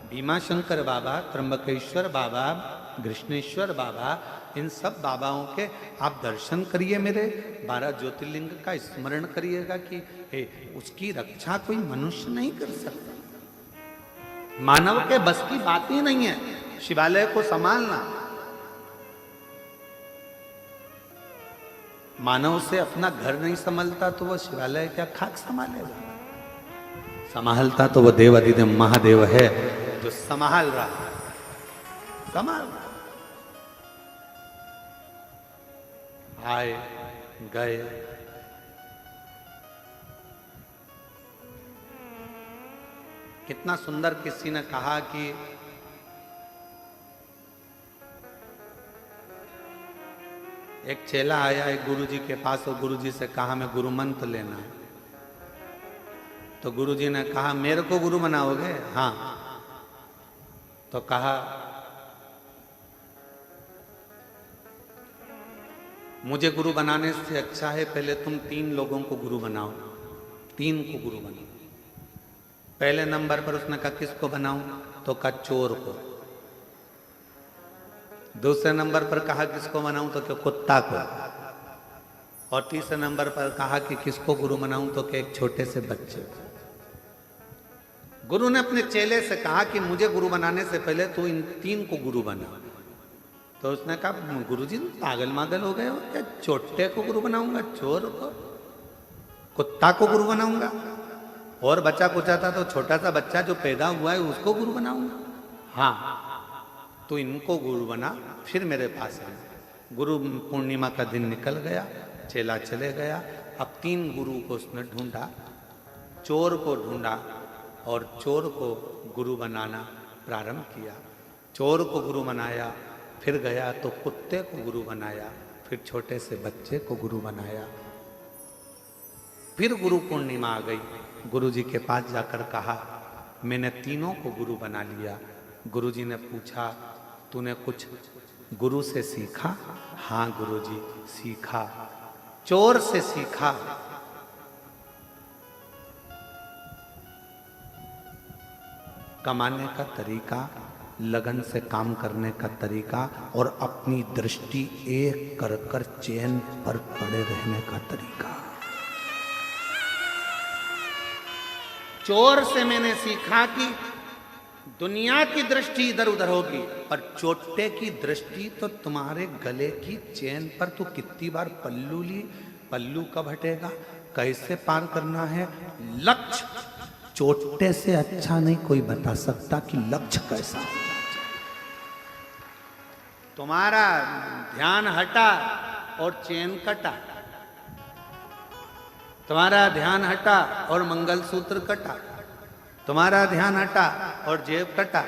भीमाशंकर बाबा, त्र्यंबकेश्वर बाबा, कृष्णेश्वर बाबा, इन सब बाबाओं के आप दर्शन करिए, मेरे 12 ज्योतिर्लिंग का स्मरण करिएगा कि उसकी रक्षा कोई मनुष्य नहीं कर सकता। मानव के बस की बात ही नहीं है शिवालय को संभालना। मानव से अपना घर नहीं संभलता तो वह शिवालय क्या खाक संभालेगा। संभालता तो वह देवाधिदेव महादेव है जो संभाल रहा है, संभाल रहा। आए गए, कितना सुंदर किसी ने कहा कि एक चेला आया एक गुरुजी के पास और गुरुजी से कहा मैं गुरु मंत्र लेना है। तो गुरुजी ने कहा मेरे को गुरु बनाओगे? हाँ। तो कहा मुझे गुरु बनाने से अच्छा है पहले तुम 3 लोगों को गुरु बनाओ, 3 को गुरु बनाओ। पहले नंबर पर उसने कहा किसको बनाऊं? तो कहा चोर को। दूसरे नंबर पर कहा किसको बनाऊं? तो क्या कुत्ता को। और तीसरे नंबर पर कहा कि किसको गुरु बनाऊं? तो क्या एक छोटे से बच्चे को। गुरु ने अपने चेले से कहा कि मुझे गुरु बनाने से पहले तू इन 3 को गुरु बना। तो उसने कहा गुरुजी पागल मागल हो गए हो क्या? छोटे को गुरु बनाऊंगा, चोर को, कुत्ता को गुरु बनाऊंगा, और बच्चा पूछा था तो छोटा सा बच्चा जो पैदा हुआ है उसको गुरु बनाऊंगा? हाँ, तो इनको गुरु बना फिर मेरे पास आए। गुरु पूर्णिमा का दिन निकल गया, चेला चले गया। अब 3 गुरु को उसने ढूंढा, चोर को ढूंढा और चोर को गुरु बनाना प्रारंभ किया। चोर को गुरु बनाया, फिर गया तो कुत्ते को गुरु बनाया, फिर छोटे से बच्चे को गुरु बनाया। फिर गुरु पूर्णिमा आ गई, गुरुजी के पास जाकर कहा मैंने 3 को गुरु बना लिया। गुरुजी ने पूछा तूने कुछ गुरु से सीखा? हाँ गुरुजी सीखा। चोर से सीखा। कमाने का तरीका, लगन से काम करने का तरीका और अपनी दृष्टि एक कर कर चैन पर पड़े रहने का तरीका। चोर से मैंने सीखा कि दुनिया की दृष्टि इधर उधर होगी, पर चोटे की दृष्टि तो तुम्हारे गले की चेन पर। तू कितनी बार पल्लू ली, पल्लू कब हटेगा, कैसे पार करना है लक्ष्य। चोटे से अच्छा नहीं कोई बता सकता कि लक्ष्य कैसा होगा। तुम्हारा ध्यान हटा और चेन कटा, तुम्हारा ध्यान हटा और मंगलसूत्र कटा, तुम्हारा ध्यान हटा और जेब कटा,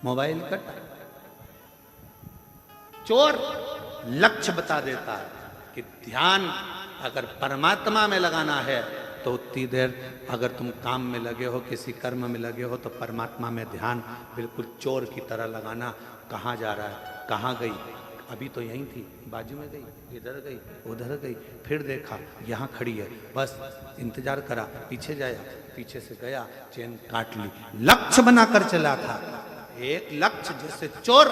मोबाइल कटा। चोर लक्ष्य बता देता है कि ध्यान अगर परमात्मा में लगाना है तो उतनी देर, अगर तुम काम में लगे हो, किसी कर्म में लगे हो, तो परमात्मा में ध्यान बिल्कुल चोर की तरह लगाना। कहाँ जा रहा है, कहाँ गई, अभी तो यहीं थी, बाजू में गई, इधर गई, उधर गई, फिर देखा यहाँ खड़ी है, बस इंतजार करा, पीछे जाया, पीछे से गया, चेन काट ली। लक्ष्य बनाकर चला था। एक लक्ष्य जैसे चोर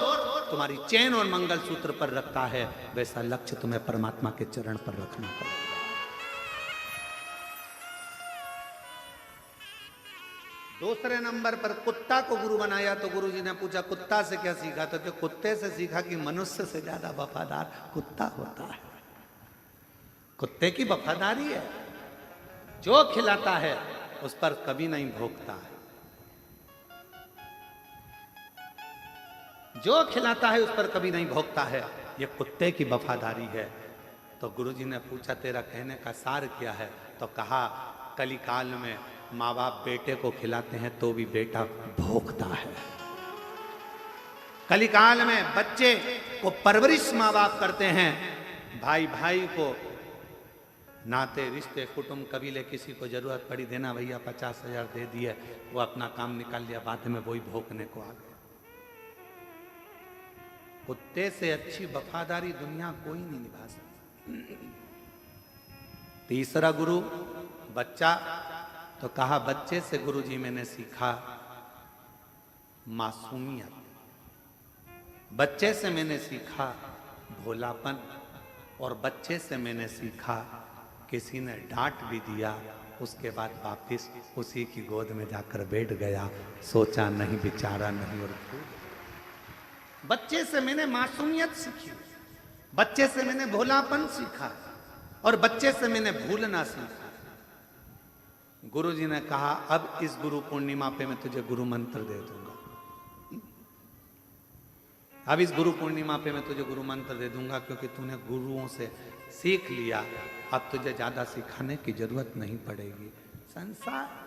तुम्हारी चेन और मंगलसूत्र पर रखता है, वैसा लक्ष्य तुम्हें परमात्मा के चरण पर रखना पड़ेगा। दूसरे नंबर पर कुत्ता को गुरु बनाया तो गुरुजी ने पूछा कुत्ता से क्या सीखा, तो कुत्ते से सीखा कि मनुष्य से ज्यादा वफादार कुत्ता होता है। कुत्ते की वफादारी है, जो खिलाता है उस पर कभी नहीं भोंकता है, जो खिलाता है उस पर कभी नहीं भोंकता है। ये कुत्ते की वफादारी है। तो गुरुजी ने पूछा तेरा कहने का सार क्या है, तो कहा कलिकाल में माँ बाप बेटे को खिलाते हैं तो भी बेटा भोंकता है। कलिकाल में बच्चे को परवरिश माँ बाप करते हैं, भाई भाई को, नाते रिश्ते कुटुंब कबीले, किसी को जरूरत पड़ी देना भैया 50,000 दे दिए, वो अपना काम निकाल लिया, बाद में वही भोंकने को आ गए। कुत्ते से अच्छी वफादारी दुनिया कोई नहीं निभा सकता। तीसरा गुरु बच्चा, तो कहा बच्चे से गुरुजी मैंने सीखा मासूमियत, बच्चे से मैंने सीखा भोलापन, और बच्चे से मैंने सीखा किसी ने डांट भी दिया उसके बाद वापिस उसी की गोद में जाकर बैठ गया, सोचा नहीं विचारा नहीं और बच्चे से मैंने मासूमियत सीखी, बच्चे से मैंने भोलापन सीखा, और बच्चे से मैंने भूलना सीखा। गुरुजी ने कहा अब इस गुरु पूर्णिमा पे मैं तुझे गुरु मंत्र दे दूंगा, अब इस गुरु पूर्णिमा पे मैं तुझे गुरु मंत्र दे दूंगा, क्योंकि तूने गुरुओं से सीख लिया, अब तुझे ज्यादा सिखाने की जरूरत नहीं पड़ेगी। संसार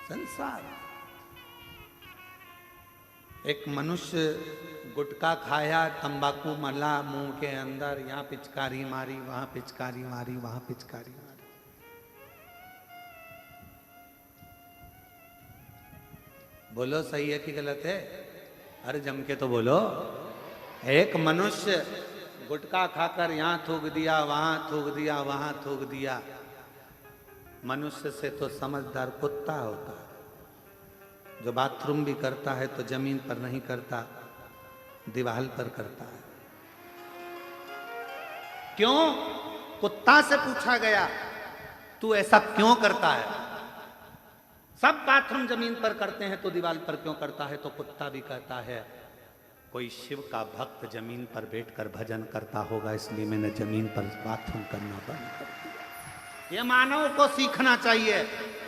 संसार एक मनुष्य गुटखा खाया, तंबाकू मला मुंह के अंदर, यहाँ पिचकारी मारी, वहां पिचकारी मारी, वहां पिचकारी मारी। बोलो सही है कि गलत है? अरे जम के तो बोलो। एक मनुष्य गुटखा खाकर यहाँ थूक दिया, वहां थूक दिया, वहां थूक दिया। मनुष्य से तो समझदार कुत्ता होता है, जो बाथरूम भी करता है तो जमीन पर नहीं करता, दीवार पर करता है। क्यों? कुत्ता से पूछा गया तू ऐसा क्यों करता है? सब बाथरूम जमीन पर करते हैं तो दीवार पर क्यों करता है? तो कुत्ता भी कहता है कोई शिव का भक्त जमीन पर बैठकर भजन करता होगा, इसलिए मैंने जमीन पर बाथरूम करना बंद कर दिया। ये मानव को सीखना चाहिए,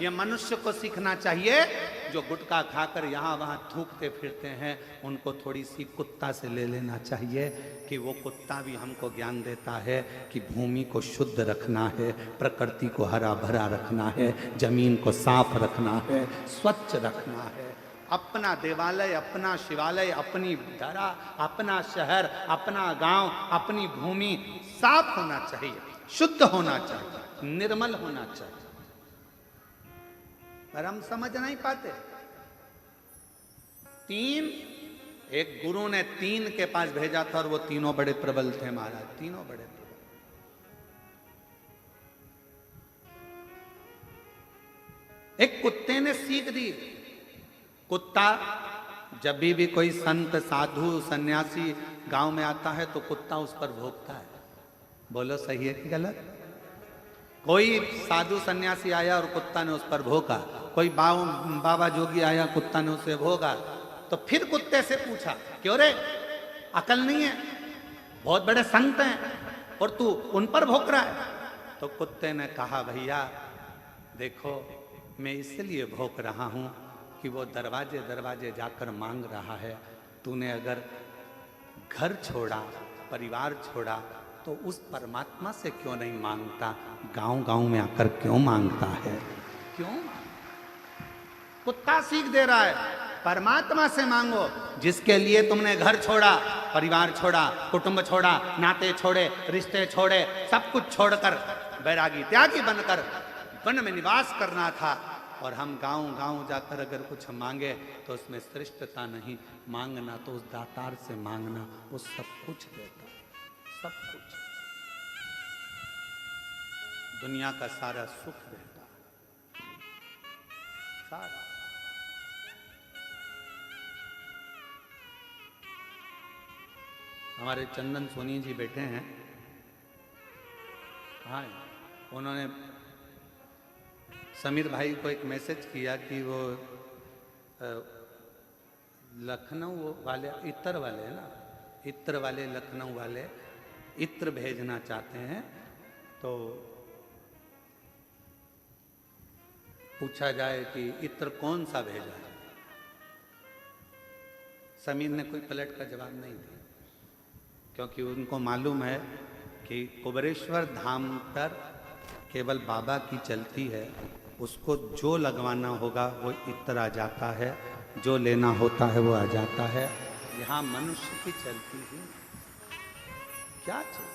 ये मनुष्य को सीखना चाहिए। जो गुटखा खाकर यहाँ वहाँ थूकते फिरते हैं, उनको थोड़ी सी कुत्ता से ले लेना चाहिए कि वो कुत्ता भी हमको ज्ञान देता है कि भूमि को शुद्ध रखना है, प्रकृति को हरा भरा रखना है, जमीन को साफ रखना है, स्वच्छ रखना है। अपना देवालय, अपना शिवालय, अपनी धरा, अपना शहर, अपना गांव, अपनी भूमि साफ होना चाहिए, शुद्ध होना चाहिए, निर्मल होना चाहिए। पर हम समझ नहीं पाते। एक गुरु ने 3 के पास भेजा था और वो तीनों बड़े प्रबल थे महाराज, तीनों बड़े प्रबल। एक कुत्ते ने सीख दी कुत्ता जब भी कोई संत साधु सन्यासी गांव में आता है तो कुत्ता उस पर भौंकता है। बोलो सही है कि गलत? कोई साधु सन्यासी आया और कुत्ता ने उस पर भौंका, कोई बाबा जोगी आया, कुत्ता ने उसे भौंका, तो फिर कुत्ते से पूछा, क्यों रे, अकल नहीं है, बहुत बड़े संत हैं और तू उन पर भौंक रहा है? तो कुत्ते ने कहा, भैया देखो, मैं इसलिए भौंक रहा हूं कि वो दरवाजे दरवाजे जाकर मांग रहा है। तूने अगर घर छोड़ा, परिवार छोड़ा, तो उस परमात्मा से क्यों नहीं मांगता? गांव गांव में आकर क्यों मांगता है? क्यों? कुत्ता सीख दे रहा है, परमात्मा से मांगो, जिसके लिए तुमने घर छोड़ा, परिवार छोड़ा, कुटुंब छोड़ा, नाते छोड़े, रिश्ते छोड़े, सब कुछ छोड़कर बैरागी त्यागी बनकर वन में निवास करना था। और हम गांव गांव जाकर अगर कुछ मांगे तो उसमें श्रेष्ठता नहीं, मांगना तो उस दातार से मांगना, वो सब कुछ देता, सब कुछ, दुनिया का सारा सुख देता, सारा। हमारे चंदन सोनी जी बैठे हैं, हाँ, उन्होंने समीर भाई को एक मैसेज किया कि वो लखनऊ वाले, इत्र वाले है ना, इत्र वाले, लखनऊ वाले इत्र भेजना चाहते हैं। तो पूछा जाए कि इत्र कौन सा भेजा है। समीर ने कोई पलट का जवाब नहीं दिया, क्योंकि उनको मालूम है कि कुबेरेश्वर धाम पर केवल बाबा की चलती है, उसको जो लगवाना होगा वो इत्र आ जाता है, जो लेना होता है वो आ जाता है। यहाँ मनुष्य की चलती ही क्या चाहिए?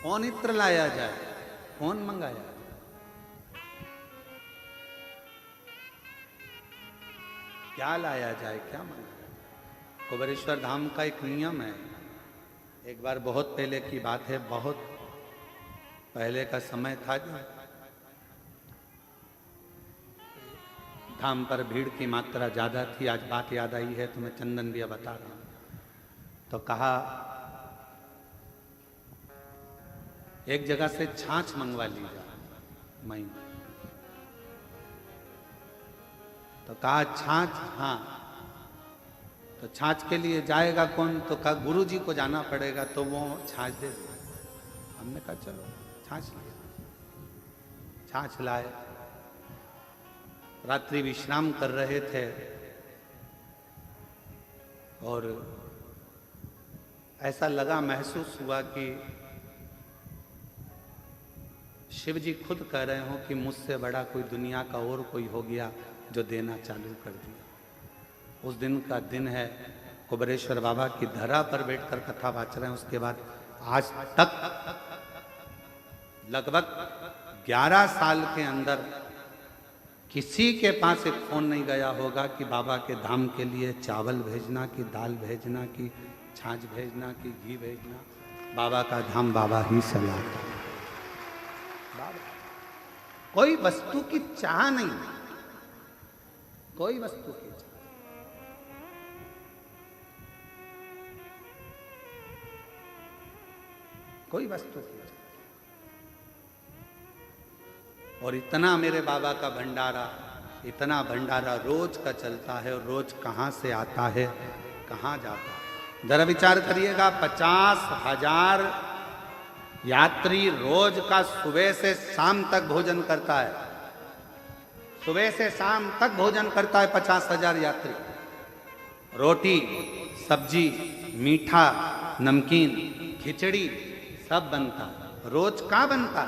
कौन इत्र लाया जाए, कौन मंगाया? क्या लाया जाए, क्या मंगाया? कुबेरेश्वर धाम का एक नियम है। एक बार बहुत पहले की बात है, बहुत पहले का समय था, धाम पर भीड़ की मात्रा ज्यादा थी। आज बात याद आई है तो मैं चंदन भी बता रहा हूं। तो कहा एक जगह से छाछ मंगवा लीजिए मई। तो कहा छाछ, हाँ। तो छाछ के लिए जाएगा कौन? तो कहा गुरुजी को जाना पड़ेगा, तो वो छाछ दे दिया। हमने कहा चलो छाछ लाए। छाछ लाए, रात्रि विश्राम कर रहे थे और ऐसा लगा, महसूस हुआ कि शिव जी खुद कह रहे हो कि मुझसे बड़ा कोई दुनिया का और कोई हो गया जो देना चालू कर दिया। उस दिन का दिन है, कुबेरेश्वर बाबा की धरा पर बैठकर कथा वाच रहे हैं। उसके बाद आज तक लगभग 11 साल के अंदर किसी के पास एक फोन नहीं गया होगा कि बाबा के धाम के लिए चावल भेजना, कि दाल भेजना, कि छाछ भेजना, कि घी भेजना। बाबा का धाम बाबा ही चलाता। कोई वस्तु की चाह नहीं, कोई वस्तु की चाह। कोई वस्तु की चाह। और इतना मेरे बाबा का भंडारा, इतना भंडारा रोज का चलता है, और रोज कहाँ से आता है, कहाँ जाता है। जरा विचार करिएगा, 50,000 यात्री रोज का सुबह से शाम तक भोजन करता है। सुबह से शाम तक भोजन करता है 50,000 यात्री। रोटी, सब्जी, मीठा, नमकीन, खिचड़ी सब बनता, रोज का बनता।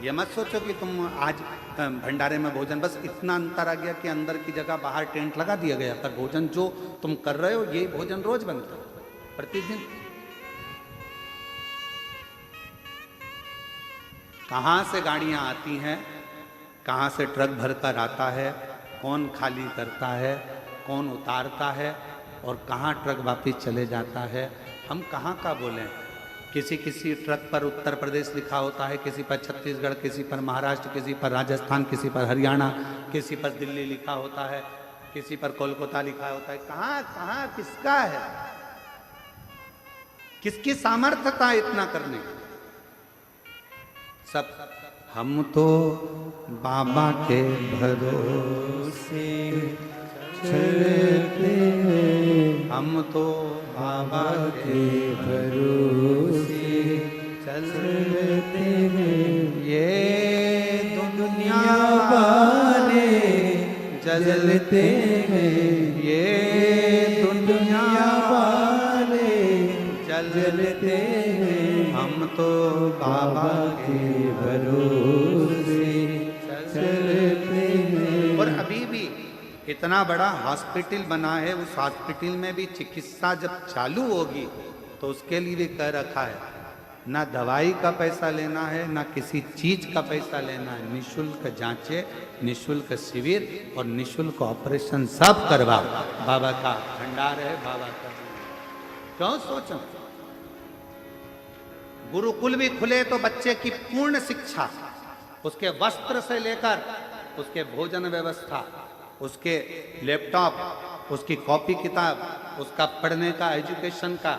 ये मत सोचो कि तुम आज भंडारे में भोजन, बस इतना अंतर आ गया कि अंदर की जगह बाहर टेंट लगा दिया गया, पर भोजन जो तुम कर रहे हो ये भोजन रोज बनता प्रतिदिन। कहाँ से गाड़ियाँ आती हैं, कहाँ से ट्रक भरकर आता है, कौन खाली करता है, कौन उतारता है, और कहाँ ट्रक वापिस चले जाता है। हम कहाँ का बोलें? किसी किसी ट्रक पर उत्तर प्रदेश लिखा होता है, किसी पर छत्तीसगढ़, किसी पर महाराष्ट्र, किसी पर राजस्थान, किसी पर हरियाणा, किसी पर दिल्ली लिखा होता है, किसी पर कोलकाता लिखा होता है, कहां कहां किसका है, किसकी सामर्थ्यता इतना करने की? सब हम तो बाबा के भरोसे चलते हैं, हम तो बाबा के भरोसे चलते हैं, ये दुनिया वाले जलते हैं, ये दुनिया वाले जलते हैं, हम तो बाबा के भरोसे चलते हैं। और अभी भी इतना बड़ा हॉस्पिटल बना है, उस हॉस्पिटल में भी चिकित्सा जब चालू होगी तो उसके लिए भी कह रखा है, ना दवाई का पैसा लेना है, ना किसी चीज का पैसा लेना है, निःशुल्क जांचे, निःशुल्क शिविर और निःशुल्क ऑपरेशन सब करवा। बाबा का भंडार है, बाबा का। क्यों सोचो, गुरुकुल भी खुले तो बच्चे की पूर्ण शिक्षा, उसके वस्त्र से लेकर उसके भोजन व्यवस्था, उसके लैपटॉप, उसकी कॉपी किताब, उसका पढ़ने का, एजुकेशन का,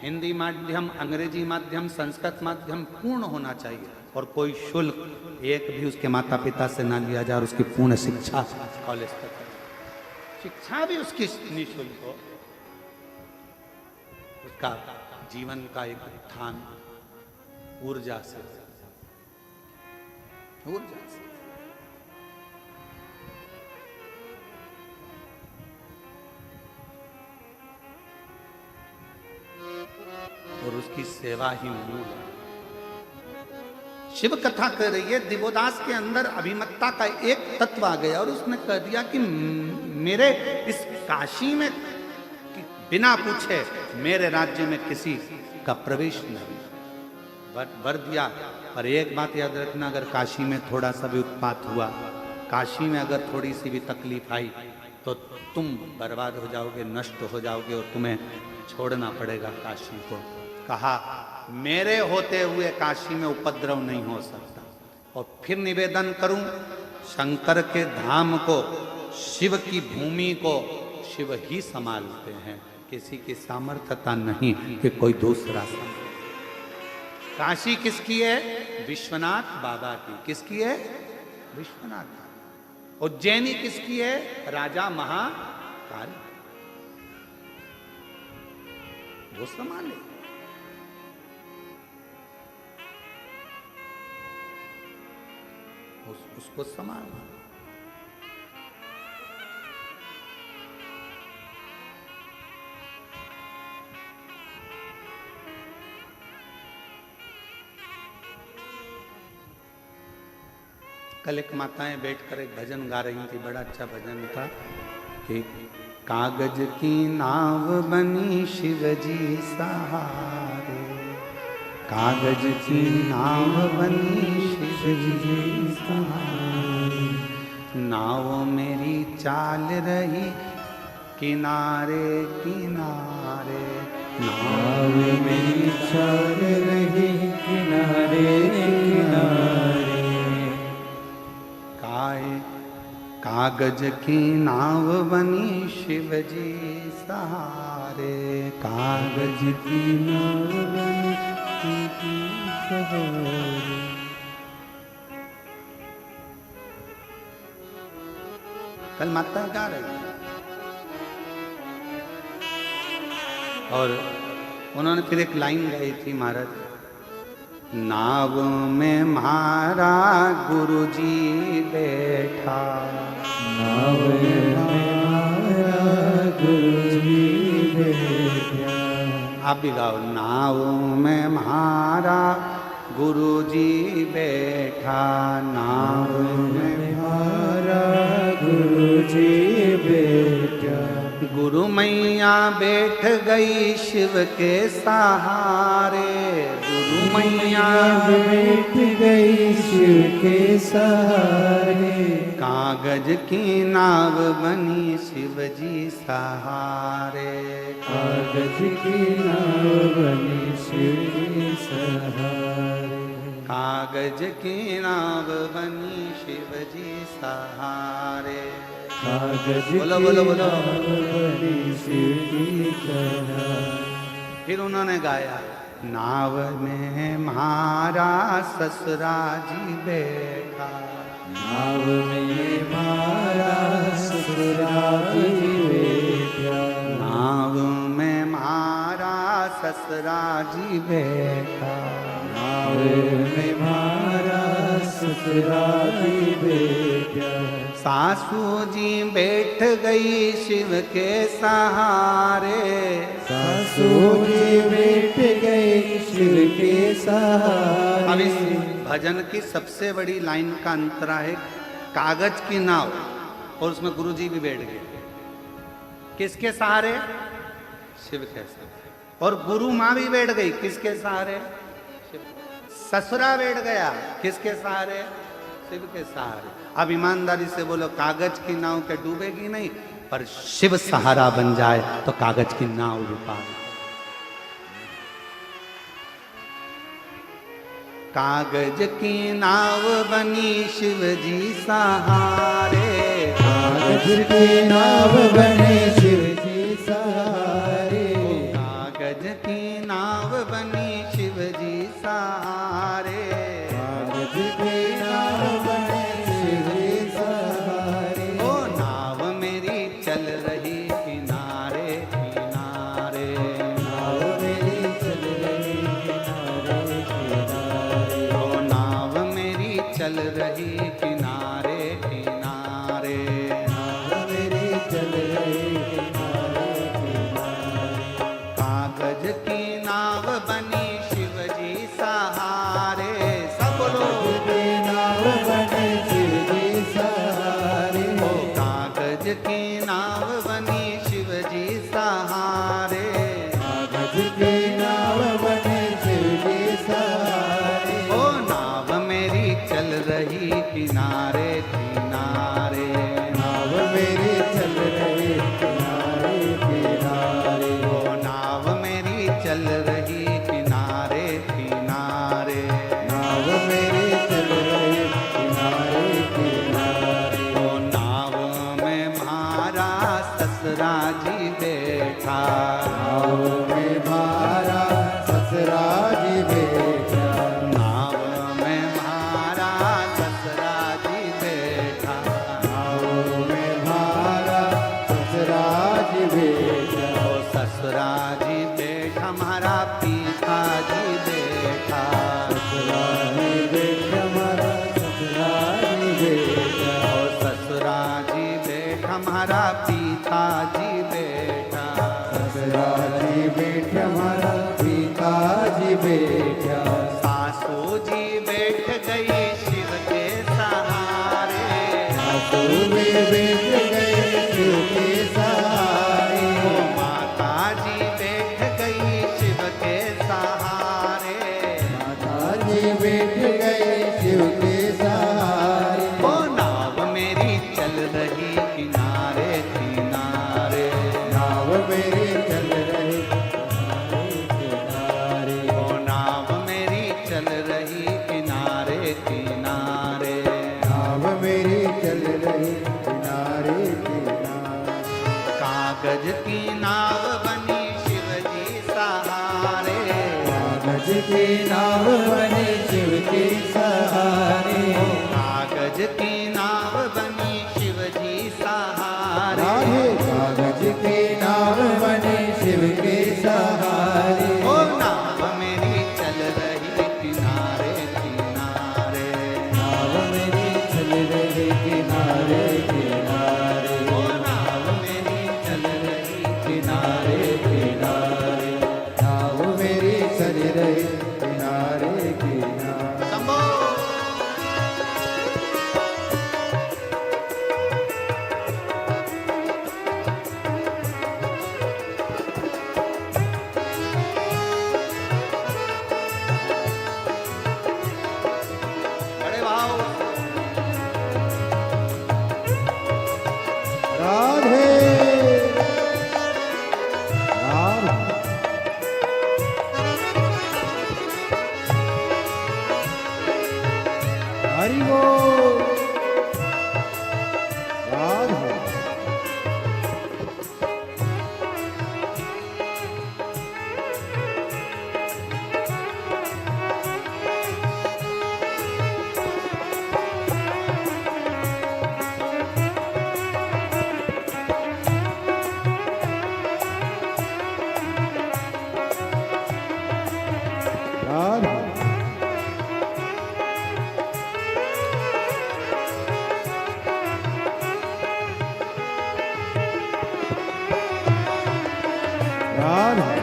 हिंदी माध्यम, अंग्रेजी माध्यम, संस्कृत माध्यम पूर्ण होना चाहिए, और कोई शुल्क एक भी उसके माता पिता से ना लिया जाए, और उसकी पूर्ण शिक्षा कॉलेज तक, शिक्षा भी उसकी निःशुल्क हो, उसका जीवन का एक उत्थान ऊर्जा से, ऊर्जा से। और उसकी सेवा ही मूल है। शिव कथा कर रही है, दिवोदास के अंदर अभिमत्ता का एक तत्व आ गया और उसने कह दिया कि मेरे इस काशी में बिना पूछे मेरे राज्य में किसी का प्रवेश नहीं, वर दिया। पर एक बात याद रखना, अगर काशी में थोड़ा सा भी उत्पात हुआ, काशी में अगर थोड़ी सी भी तकलीफ आई तो तुम बर्बाद हो जाओगे, नष्ट हो जाओगे, और तुम्हें छोड़ना पड़ेगा काशी को। कहा मेरे होते हुए काशी में उपद्रव नहीं हो सकता। और फिर निवेदन करूं, शंकर के धाम को, शिव की भूमि को शिव ही संभालते हैं, किसी की सामर्थ्यता नहीं कि कोई दूसरा संभाले। काशी किसकी है? विश्वनाथ बाबा की। किसकी है? विश्वनाथ। उज्जैनी किसकी है? राजा महाकाल। वो संभाले। उसको संभालना। कल एक माताएं बैठकर एक भजन गा रही थी, बड़ा अच्छा भजन था कि कागज की नाव बनी शिवजी सहारे, कागज की नाव बनी शिवजी सहारे, नाव मेरी चाल रही किनारे किनारे, नाव मेरी चाल रही किनारे किनारे, कागज की नाव बनी शिवजी सहारे, कागज की नाव बनी शिवजी सहारे। कल माता गा रही और उन्होंने फिर एक लाइन गाई थी महाराज, नाव में म्हारा गुरुजी बैठा, नाव में म्हारा गुरुजी बैठा। आप भी गाओ, नाव में म्हारा गुरुजी बैठा, नाव में म्हारा गुरुजी बैठा, गुरु मैया बैठ गई शिव के सहारे, गुरु मैया बैठ गई शिव के सहारे, कागज की नाव बनी शिवजी सहारे, कागज की नाव बनी शिवजी सहारे, कागज की नाव बनी शिवजी सहारे। बोलो बोलो बोलो। फिर उन्होंने गाया, नाव में म्हारा ससुरा जी बैठा, नाव में म्हारा ससुरा जी बैठा, नाव में म्हारा ससुरा जी बैठा, नाव में म्हारा ससुरा जी बैठा। सासू जी बैठ गई शिव के सहारे, सासू जी बैठ गई शिव के सहारे। अब इस भजन की सबसे बड़ी लाइन का अंतरा है, कागज की नाव और उसमें गुरुजी भी बैठ गए। किसके सहारे? शिव के सहारे। और गुरु माँ भी बैठ गई, किसके सहारे? शिव। ससुरा बैठ गया, किसके सहारे? शिव के सहारे। अब ईमानदारी से बोलो, कागज की नाव क्या डूबेगी नहीं, पर शिव सहारा बन जाए तो कागज की नाव भी पार। कागज की नाव बनी शिव जी सहारे, कागज की नाव बने शिव जी सहारे, कागज की नाव बनी शिव जी सहारे, कागज की नाव बने शिव जी सहारे। ओ नाव मेरी चल रही किनारे किनारे, नाव मेरी चल रही किनारे किनारे, ओ नाव मेरी चल रही किनारे किनारे, नाव मेरी चल रही किनारे किनारे। कागज की नाव बनी शिव जी सहारे, सब लोग की नाव बने शिव जी सहारे, ओ कागज की नाव बनी शिव जी सहारे, कागज की नाव बने शिव जी सहारे। ओ नाव मेरी चल रही किनारे किनारे, नाव मेरी चल रही किनारे किनारे, ओ नाव मेरी चल रही किनारे किनारे, नाव मेरी चल रही किनारे किनारे। ओ नाव में म्हारा ससुरा जी बैठा, नाव में म्हारा ससुरा जी बैठा, नाव में म्हारा ससुरा जी बैठा, नाव में म्हारा ससुरा जी बैठा, ओ ससुरा जी बैठा म्हारा पिता जी बैठा, ससुरा जी बैठा म्हारा ससुरा जी बैठा, ओ ससुरा जी बैठा म्हारा पिता जी बैठा, ससुरा जी बैठा म्हारा पिताजी बैठा, सासू जी बैठ गई शिव के सहारे, सासू भी बैठ गए शिव के सहारे, ओ माता जी बैठ गई शिव के सहारे, माता जी बैठ गए शिव के सहारे। ओ नाव मेरी चल रही किनारे किनारे, नाव मेरी चल रही किनारे, ओ नाव मेरी चल रही किनारे किनारे, नाव मेरी चल रही किनारे किनारे। कागज की नाव बनी शिव जी सहारे, कागज की नाव बने शिव के सहारे, कागज की नाव बनी शिव जी सहारे, राधे कागज की नाव बने शिव के सहारे। ओ नाव मेरी चल रही किनारे किनारे, नाव मेरी चल रही किनारे किनारे, ओ नाव मेरी चल रही किनारे किनारे, नाव मेरी चल रही किनारे किनारे। शंभो। बड़े भाव राधे राधे हरि बोल राधे राधे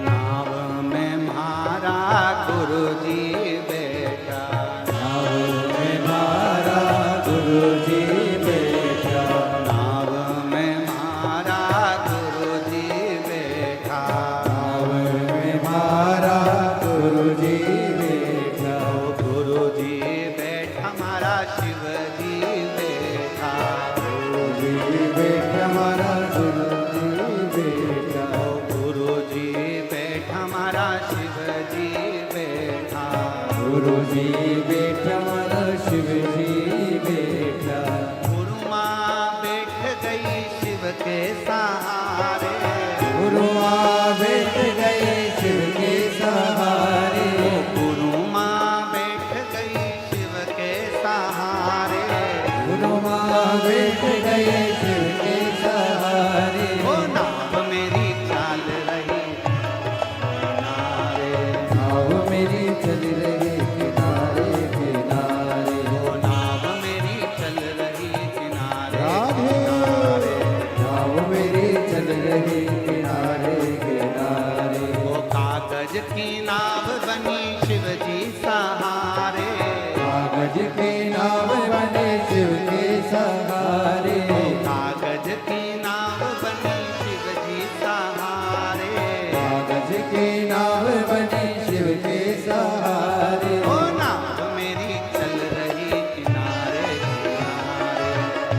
नाव में मारा गुरु जी बेटा, नाव में मारा गुरु जी बेटा, नाव में मारा गुरु जी बेटा, नाव में मारा गुरु जी बेटा, गुरु जी बैठा हमारा शिव जी बैठा, गुरु जी बेटा हमारा गुरु जी बेटा, गुरु जी बैठा हमारा शिव जी बैठा, गुरु जी बेटा हमारा शिव जी बेटा, गुरु माँ बैठ गई शिव के सहारे, गुरु माँ बैठ गए शिव के सहारे, गुरु माँ बैठ गई शिव के सहारे, गुरु माँ बैठ गए शिव के सहारे, ओ नाव मेरी चाल रही किनारे, नाव मेरी चल रही किनारे किनारे, ओ नाव मेरी चल रही किनारे राधे किनारे, नाव मेरी चल रही किनारे किनारे, वो कागज की नाव बनी शिव जी सहारे, कागज के नाव बने शिव के सहारे, कागज की नाव बनी शिव जी सहारे, कागज के नाव बने शिव के सहारे, ओ नाव मेरी चल रही किनारे किनारे,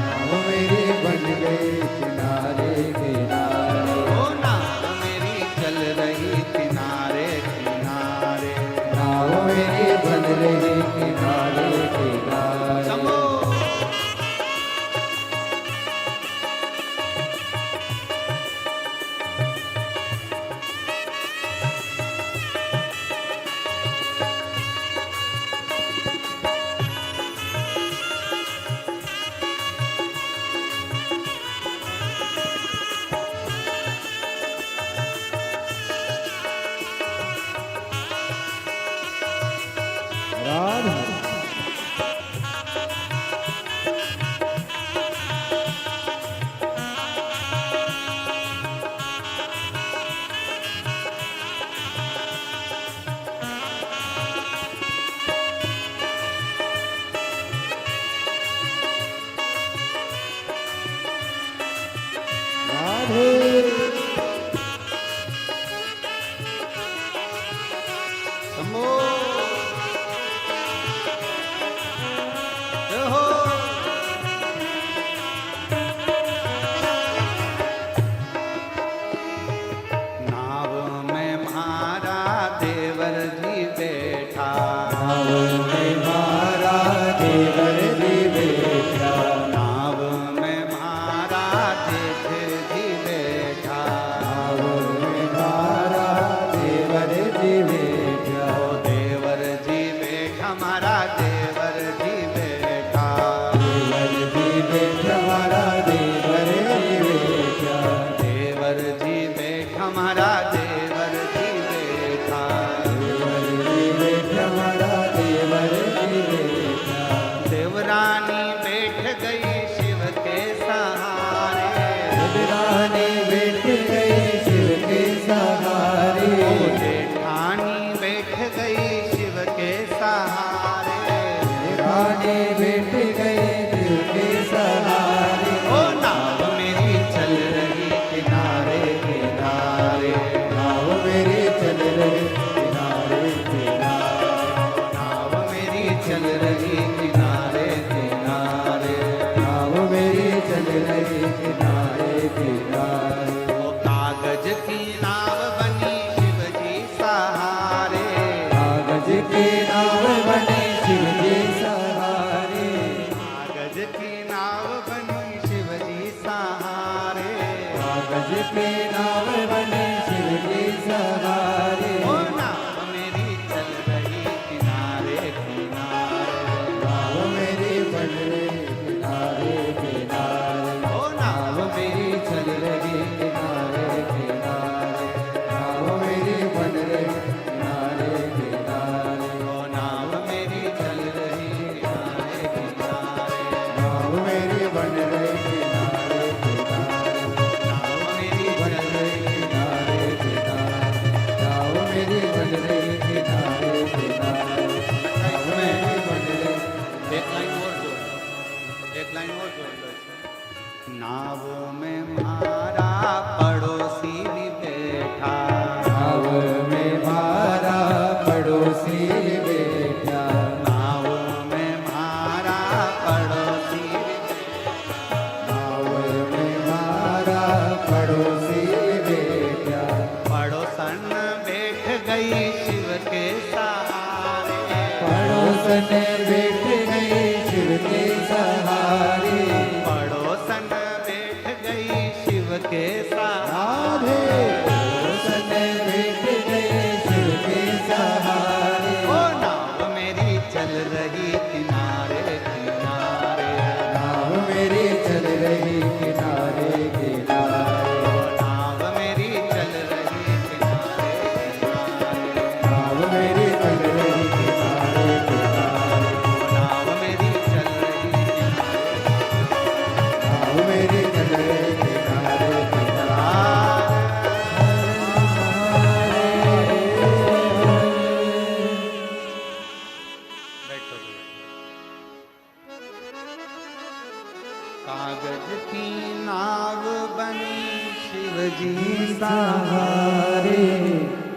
नाव मेरी बन गई किनारे किनारे, ओ नाव मेरी चल रही किनारे किनारे, नाव मेरी बन रही किनारे किनारे, समो राधे राधे समो जय हो नाव में मारा देवर जी बैठा, नाव में मारा देवर जी बेटा, नाव में मारा जेठ जी बैठा, नाव में मारा देवर जी बेटा, ओ देवर जी बैठा हमारा देवर जी बैठा, देवर जी बेटा हमारा देवर जी बेटा, देवर जी बैठा हमारा देवर जी बैठा, देवर जी बेटा हमारा देवर जी बेटा, देवरानी बैठ गई शिव के सहारे, देवरानी बैठ गई शिव के सहारे, ओ जेठानी बैठ गई शिव के सहारे, देवरानी बैठ गई शिव के सहारे, ओ नाव मेरी चल रही किनारे किनारे, नाव मेरी चल रही किनारे किनारे, नाव मेरी चल रही किनारे किनारे, नाव मेरी चल रही किनारे किनारे, ओ कागज की नाव बनी शिव जी सहारे, कागज के नाव बने शिव जी सहारे, कागज की नाव बनी शिव जी सहारे, कागज के नाव बने शिव जी सहारे, ओ नाव मेरी चल रही किनारे किनारे, नाव मेरी बन रही किनारे किनारे, ओ नाव मेरी चल पड़ोसन बैठ गए शिव के सहारे। पड़ोसन बैठ गई शिव के राधे पड़ोसन बैठ गए शिव के सहारे। ओ नाव मेरी चल रही किनारे किनारे, नाव मेरी चल रही किनारे किनारे। ओ नाव मेरी चल रही किनारे किनारे, नाव मेरी चल रही किनारे किनारे। नाव मेरी चल रही किनारे, नाव मेरी चल रही किनारे बैठो। कागज की नाव बनी शिव जी सहारे।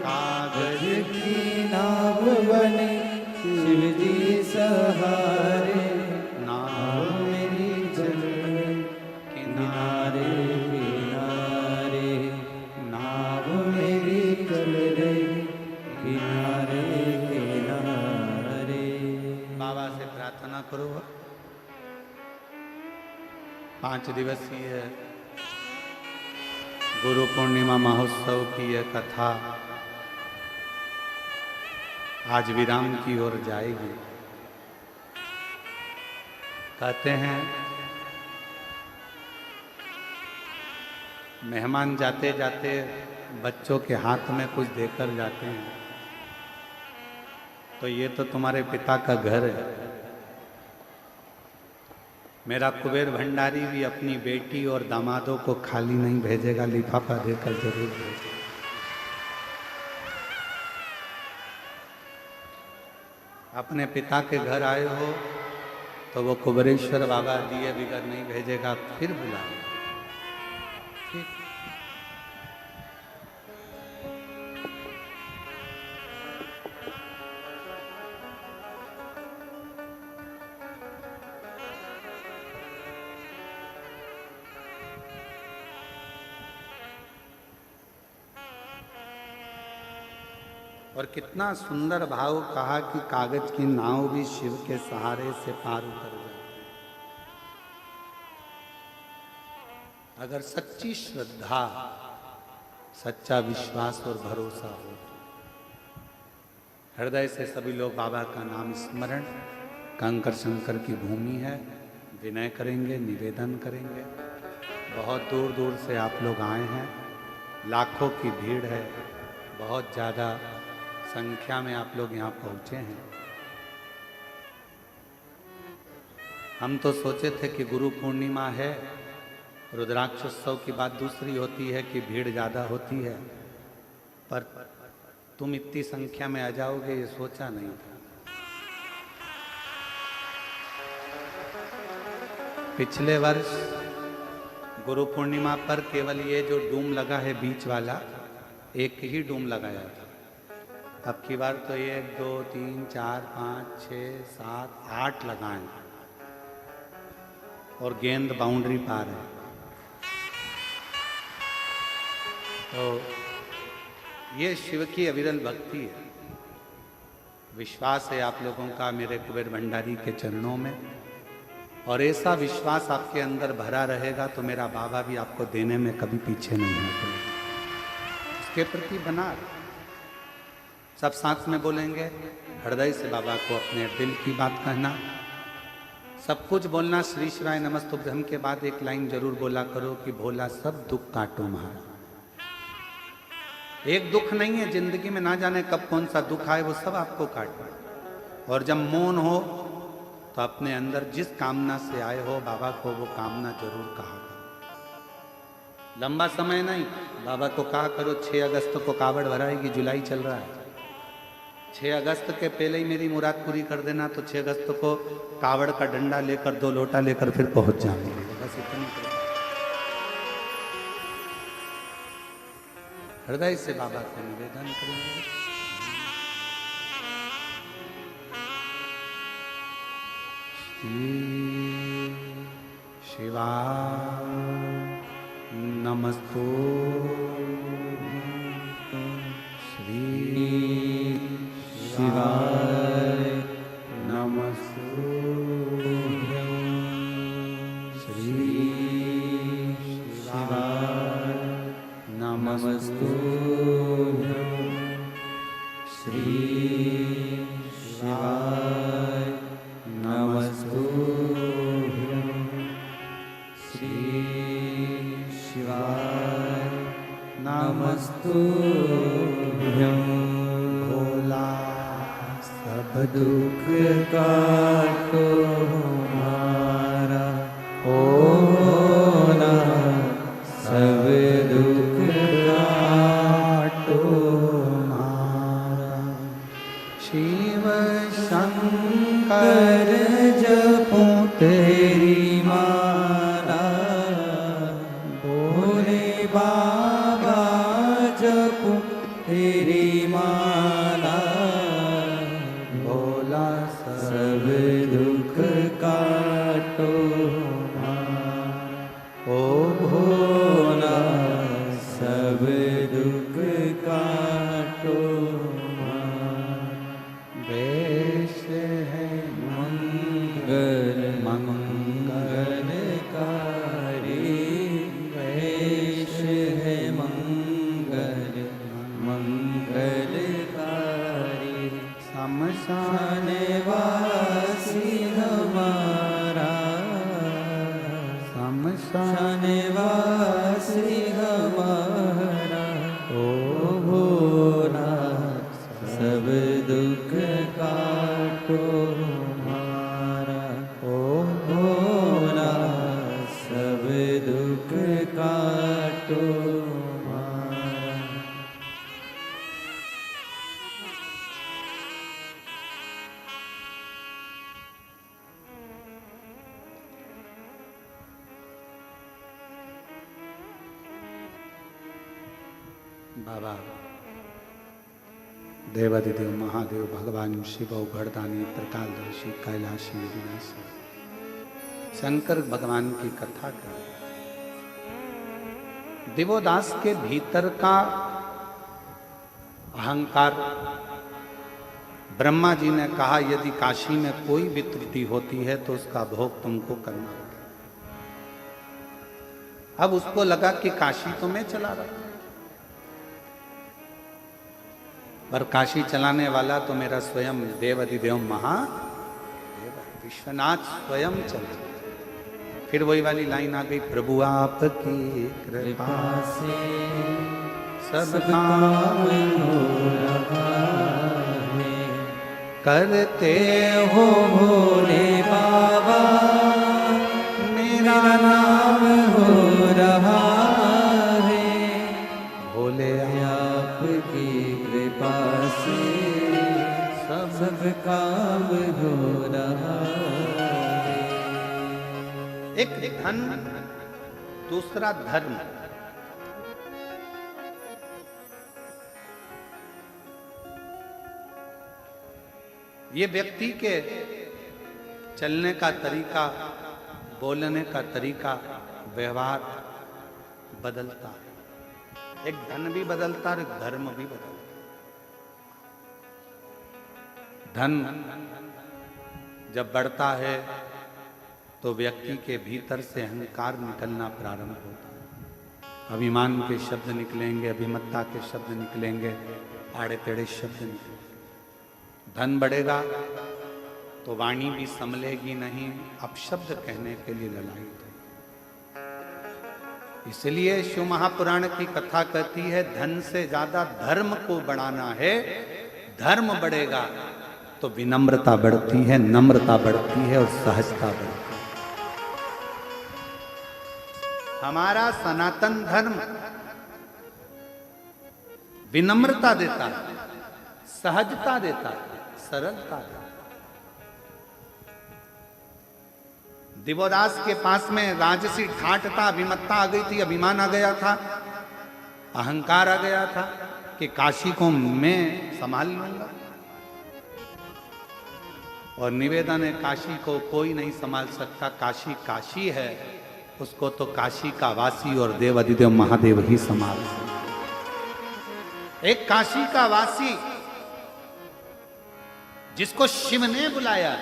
कागज की नाव बने शिव जी सहारे। नाव मेरी चल रही किनारे किनारे। नाव मेरी चल रही किनारे किनारे। बाबा से प्रार्थना करो। 5 दिवसीय गुरु पूर्णिमा महोत्सव की यह कथा आज विराम की ओर जाएगी। कहते हैं मेहमान जाते जाते बच्चों के हाथ में कुछ देकर जाते हैं, तो ये तो तुम्हारे पिता का घर है। मेरा कुबेर भंडारी भी अपनी बेटी और दामादों को खाली नहीं भेजेगा, लिफाफा देकर जरूर भेजेगा। अपने पिता के घर आए हो तो वो कुबेरेश्वर बाबा दिए बिगर नहीं भेजेगा, फिर बुलाएगा। ठीक। और कितना सुंदर भाव कहा कि कागज की नाव भी शिव के सहारे से पार उतर जाए। अगर सच्ची श्रद्धा, सच्चा विश्वास और भरोसा हो, हृदय से सभी लोग बाबा का नाम स्मरण, कंकर शंकर की भूमि है, विनय करेंगे, निवेदन करेंगे। बहुत दूर दूर से आप लोग आए हैं, लाखों की भीड़ है, बहुत ज़्यादा संख्या में आप लोग यहाँ पहुँचे हैं। हम तो सोचे थे कि गुरु पूर्णिमा है, रुद्राक्षोत्सव की बात दूसरी होती है कि भीड़ ज़्यादा होती है, पर तुम इतनी संख्या में आ जाओगे ये सोचा नहीं था। पिछले वर्ष गुरु पूर्णिमा पर केवल ये जो डूम लगा है बीच वाला, एक ही डूम लगाया था। अब की बार तो 1 2 3 4 5 6 7 8 लगाएं और गेंद बाउंड्री पार है। तो ये शिव की अविरल भक्ति है। विश्वास है आप लोगों का मेरे कुबेर भंडारी के चरणों में, और ऐसा विश्वास आपके अंदर भरा रहेगा तो मेरा बाबा भी आपको देने में कभी पीछे नहीं हटेगा। इसके प्रति बना सब साथ में बोलेंगे, हृदय से बाबा को अपने दिल की बात कहना, सब कुछ बोलना। श्री शिवाय नमस्तुभ्यम के बाद एक लाइन जरूर बोला करो कि भोला सब दुख काटो महारा। एक दुख नहीं है जिंदगी में, ना जाने कब कौन सा दुख आए, वो सब आपको काटना। और जब मौन हो तो अपने अंदर जिस कामना से आए हो बाबा को वो कामना जरूर कहा करो। लंबा समय नहीं, बाबा को कहा करो 6 अगस्त को कावड़ भराएगी, जुलाई चल रहा है, 6 अगस्त के पहले ही मेरी मुराद पूरी कर देना, तो 6 अगस्त को कावड़ का डंडा लेकर 2 लोटा लेकर फिर पहुंच जाएंगे। बस इतनी हृदय से बाबा को निवेदन करेंगे। शिवा नमस्तो श्री शिवाय नमो श्री शिवाय नमस्तुभ्यं श्री शिवाय नमस्तुभ्यं श्री शिवाय नमस्तुभ्यं भोला सब दुख काटो हमारा ओ भोला सब दुख काटो हमारा शिव शंकर जपो तेरी माला भोले बाबा जपो तेरी माला भोला सब दुख काटो ओ भोला सब दुख काटो वेश है मंगल मंगलकारी वेश है मंगल मंगलकारी शमशान वासी हमारा शमशान वासी हमारा ओ भोला सब दुख काटो हमारा ओ भोला सब दुख काटो हमारा। बाबा देवादिदेव महादेव भगवान शिव उघड़दानी त्रिकालदर्शी कैलाशी विनाशी शंकर भगवान की कथा कर दिवोदास के भीतर का अहंकार ब्रह्मा जी ने कहा यदि काशी में कोई भी त्रुटि होती है तो उसका भोग तुमको करना होगा। अब उसको लगा कि काशी तो मैं चला रहा था पर काशी चलाने वाला तो मेरा स्वयं देवादिदेव महादेव विश्वनाथ स्वयं चला। फिर वही वाली लाइन आ गई प्रभु आपकी कृपा से सब काम हो रहा है करते हो भोले बाबा मेरा नाम हो रहा है भोले आपकी कृपा से सब काम हो रहा है। एक धन दूसरा धर्म ये व्यक्ति के चलने का तरीका बोलने का तरीका व्यवहार बदलता है। एक धन भी बदलता है, एक धर्म भी बदलता है। धन जब बढ़ता है तो व्यक्ति के भीतर से अहंकार निकलना प्रारंभ होता है। अभिमान के शब्द निकलेंगे, अभिमत्ता के शब्द निकलेंगे, आड़े टेढ़े शब्द निकलेंगे। धन बढ़ेगा तो वाणी भी संभलेगी नहीं, अपशब्द कहने के लिए ललायित है। इसलिए शिव महापुराण की कथा कहती है धन से ज्यादा धर्म को बढ़ाना है। धर्म बढ़ेगा तो विनम्रता बढ़ती है, नम्रता बढ़ती है और सहजता बढ़ती है। हमारा सनातन धर्म विनम्रता देता है, सहजता देता है, सरलता देता है। दिवोदास के पास में राजसी ठाठता अभिमत्ता आ गई थी, अभिमान आ गया था, अहंकार आ गया था कि काशी को मैं संभाल लूंगा। और निवेदन है काशी को कोई नहीं संभाल सकता। काशी काशी है, उसको तो काशी का वासी और देवादिदेव महादेव ही संभाल सकते। एक काशी का वासी जिसको शिव ने बुलाया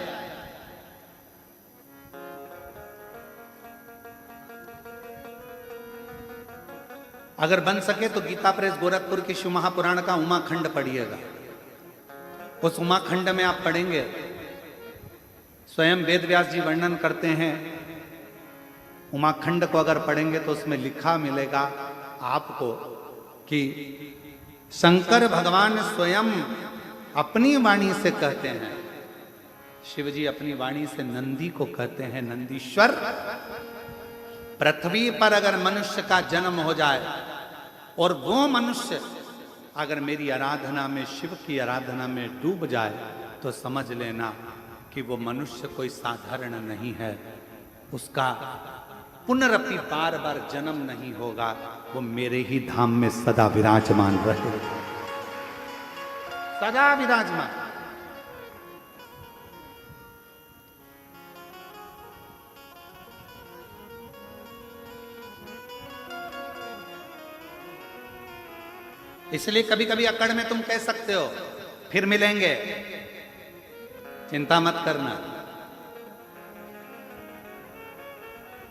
अगर बन सके तो गीता प्रेस गोरखपुर के शिव महापुराण का उमाखंड पढ़िएगा। उस उमाखंड में आप पढ़ेंगे, स्वयं वेद व्यास जी वर्णन करते हैं। उमाखंड को अगर पढ़ेंगे तो उसमें लिखा मिलेगा आपको कि शंकर भगवान स्वयं अपनी वाणी से कहते हैं, शिव जी अपनी वाणी से नंदी को कहते हैं, नंदीश्वर, पृथ्वी पर अगर मनुष्य का जन्म हो जाए और वो मनुष्य अगर मेरी आराधना में, शिव की आराधना में डूब जाए, तो समझ लेना कि वो मनुष्य कोई साधारण नहीं है, उसका पुनरपि बार बार जन्म नहीं होगा, वो मेरे ही धाम में सदा विराजमान रहे, सदा विराजमान। इसलिए कभी कभी अकड़ में तुम कह सकते हो फिर मिलेंगे, चिंता मत करना।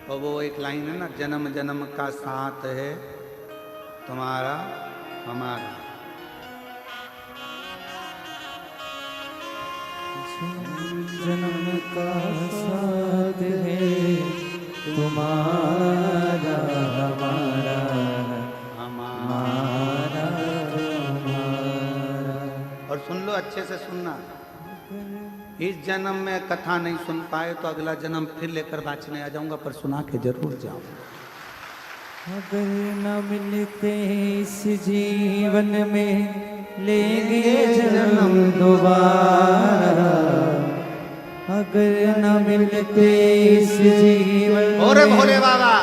और वो एक लाइन है ना, जन्म जन्म का साथ है तुम्हारा हमारा। जन्म का साथ है तुम्हारा हमारा, हमारा तुम्हारा। और सुन लो, अच्छे से सुनना, इस जन्म में कथा नहीं सुन पाए तो अगला जन्म फिर लेकर बाँचने आ जाऊंगा, पर सुना के जरूर जाऊंगा। अगर न मिलते इस जीवन में लेंगे जन्म दोबारा, अगर न मिलते इस जीवन। भोरे भोले बाबा,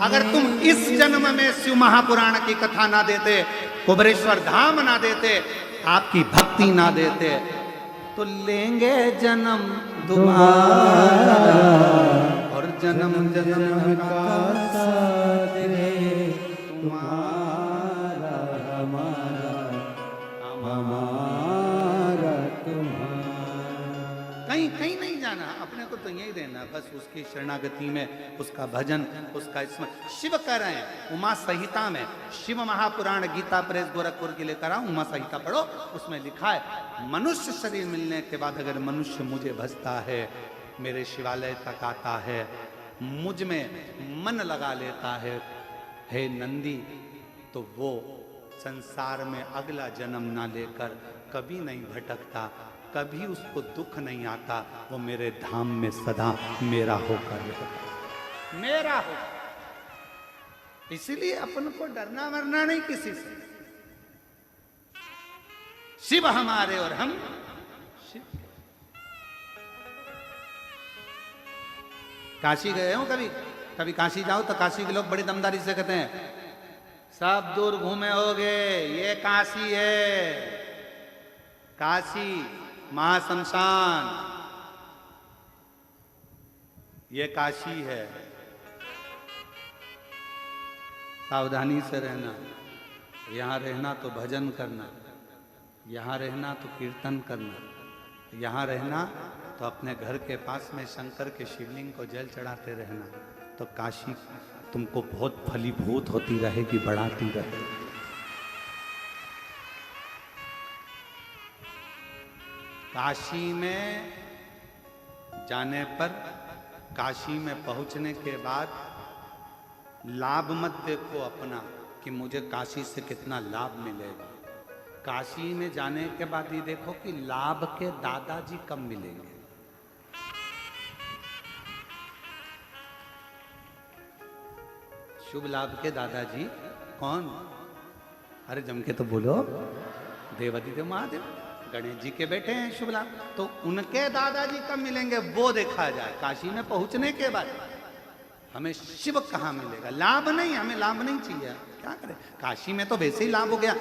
अगर तुम इस जन्म में शिव महापुराण की कथा ना देते, कुबरेश्वर धाम ना देते, आपकी भक्ति ना देते, तो लेंगे जन्म दोबारा। और जन्म जन्म का साथ है तुम्हारा हमारा, हमारा तुम्हारा। कहीं कहीं नहीं जाना, अपने को तो यही रहना, बस उसकी शरणागति में, उसका भजन, उसका स्मरण। शिव कह रहे हैं उमा संहिता में, शिव महापुराण गीता प्रेस गोरखपुर के लेकर आओ, उमा संहिता पढ़ो, उसमें लिखा है मनुष्य शरीर मिलने के बाद अगर मनुष्य मुझे भजता है, मेरे शिवालय तक आता है, मुझ में मन लगा लेता है, हे नंदी, तो वो संसार में अगला जन्म ना लेकर कभी नहीं भटकता, कभी उसको दुख नहीं आता, वो मेरे धाम में सदा मेरा होकर रहता, मेरा हो। इसीलिए अपन को डरना मरना नहीं किसी से, शिव हमारे और हम शिव। काशी गए हो कभी? कभी काशी जाओ तो काशी के लोग बड़ी दमदारी से कहते हैं, सब दूर घूमे होगे, ये काशी है, काशी महाशमशान, ये काशी है, सावधानी से रहना, यहाँ रहना तो भजन करना, यहाँ रहना तो कीर्तन करना, यहाँ रहना तो अपने घर के पास में शंकर के शिवलिंग को जल चढ़ाते रहना, तो काशी तुमको बहुत फलीभूत होती रहेगी, बढ़ाती रहेगी। काशी में जाने पर, काशी में पहुंचने के बाद लाभ मत देखो अपना कि मुझे काशी से कितना लाभ मिलेगा, काशी में जाने के बाद ये देखो कि लाभ के दादाजी कब मिलेंगे। शुभ लाभ के दादाजी कौन? अरे जम के तो बोलो, देवादिदेव महादेव, गणेश जी के बेटे हैं शुभ लाभ, तो उनके दादाजी कब मिलेंगे वो देखा जाए। काशी में पहुंचने के बाद हमें शिव कहाँ मिलेगा? लाभ नहीं, हमें लाभ नहीं चाहिए, क्या करें? काशी में तो वैसे ही लाभ हो गया,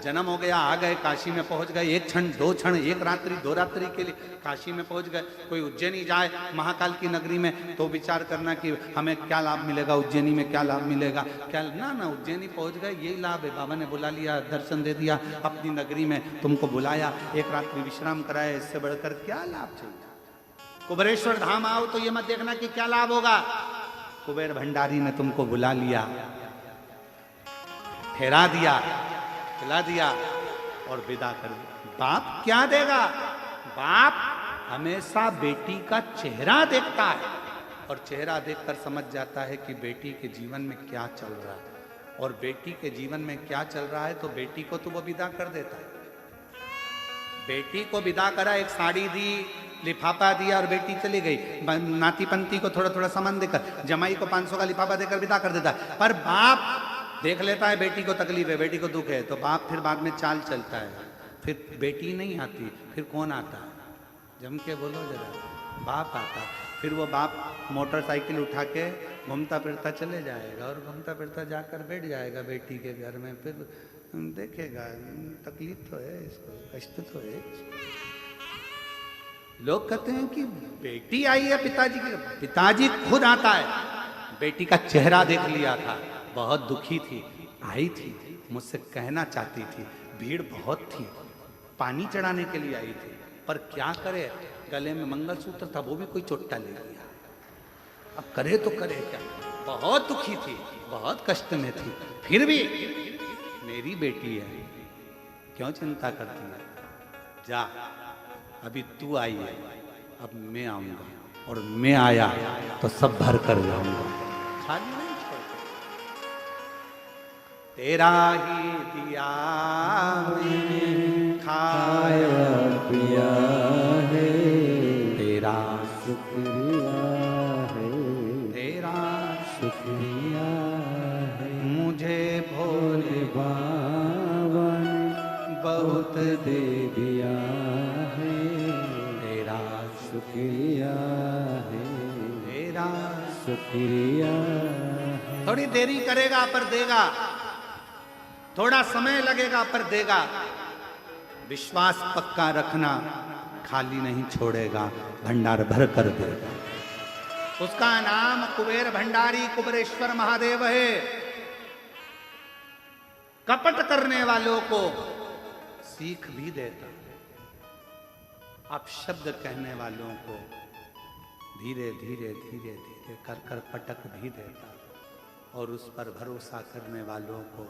जन्म हो गया, आ गए, काशी में पहुंच गए, एक क्षण दो क्षण, एक रात्रि दो रात्रि के लिए काशी में पहुंच गए। कोई उज्जैनी जाए महाकाल की नगरी में तो विचार करना कि हमें क्या लाभ मिलेगा, उज्जैनी में क्या लाभ मिलेगा, क्या ना ना, उज्जैनी पहुंच गए, यही लाभ है, बाबा ने बुला लिया, दर्शन दे दिया, अपनी नगरी में तुमको बुलाया, एक रात्रि विश्राम कराया, इससे बढ़कर क्या लाभ चाहिए? कुबेरेश्वर धाम आओ तो ये मत देखना कि क्या लाभ होगा, कुबेर भंडारी ने तुमको बुला लिया, फेरा दिया, खिला दिया और विदा कर दिया। बाप क्या देगा? बाप हमेशा बेटी का चेहरा देखता है और चेहरा देखकर समझ जाता है कि बेटी के जीवन में क्या चल रहा है, और बेटी के जीवन में क्या चल रहा है तो बेटी को तो वो विदा कर देता है। बेटी को विदा करा, एक साड़ी दी, लिफाफा दिया और बेटी चली गई। नाती पंती को थोड़ा थोड़ा सामान देकर, जमाई को 500 का लिफाफा देकर विदा कर देता है। पर बाप देख लेता है बेटी को तकलीफ है, बेटी को दुख है, तो बाप फिर बाद में चाल चलता है। फिर बेटी नहीं आती, फिर कौन आता है? जम के बोलो जरा, बाप आता। फिर वो बाप मोटरसाइकिल उठा के घूमता फिरता चले जाएगा और घूमता फिरता जाकर बैठ जाएगा बेटी के घर में। फिर देखेगा तकलीफ तो है इसको, कष्ट तो है इसको। लोग कहते हैं कि बेटी आई है पिताजी की, पिताजी खुद आता है। बेटी का चेहरा देख लिया था, बहुत दुखी थी, आई थी, मुझसे कहना चाहती थी, भीड़ बहुत थी, पानी चढ़ाने के लिए आई थी, पर क्या करे, गले में मंगलसूत्र था, वो भी कोई चोट्टा ले लिया। अब करे तो करे क्या? बहुत दुखी थी, बहुत कष्ट में थी, फिर भी मेरी बेटी है, क्यों चिंता करती है? जा, अभी तू आई है, अब मैं आऊंगा, और मैं आया तो सब भर कर जाऊंगा, खाली नहीं छोड़ता। तेरा ही दिया खाया पिया है, तेरा शुक्रिया है, तेरा शुक्रिया है, मुझे भोले बाबा ने बहुत दे दिया है, तेरा शुक्रिया है, तेरा शुक्रिया है। थोड़ी देरी करेगा पर देगा, थोड़ा समय लगेगा पर देगा। विश्वास पक्का रखना, खाली नहीं छोड़ेगा, भंडार भर कर देगा। उसका नाम कुबेर भंडारी कुबेरेश्वर महादेव है। कपट करने वालों को सीख भी देता, अपशब्द कहने वालों को धीरे धीरे धीरे धीरे कर कर पटक भी देता, और उस पर भरोसा करने वालों को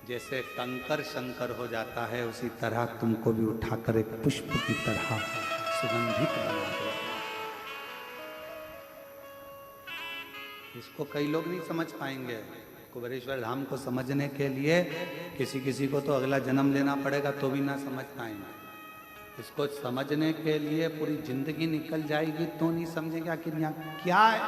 जैसे कंकर शंकर हो जाता है, उसी तरह तुमको भी उठाकर एक पुष्प की तरह सुगंधित बना दे। इसको कई लोग नहीं समझ पाएंगे। कुबेरेश्वर धाम को समझने के लिए किसी किसी को तो अगला जन्म लेना पड़ेगा, तो भी ना समझ पाएंगे। इसको समझने के लिए पूरी जिंदगी निकल जाएगी तो नहीं समझेंगे आखिर यहाँ क्या है।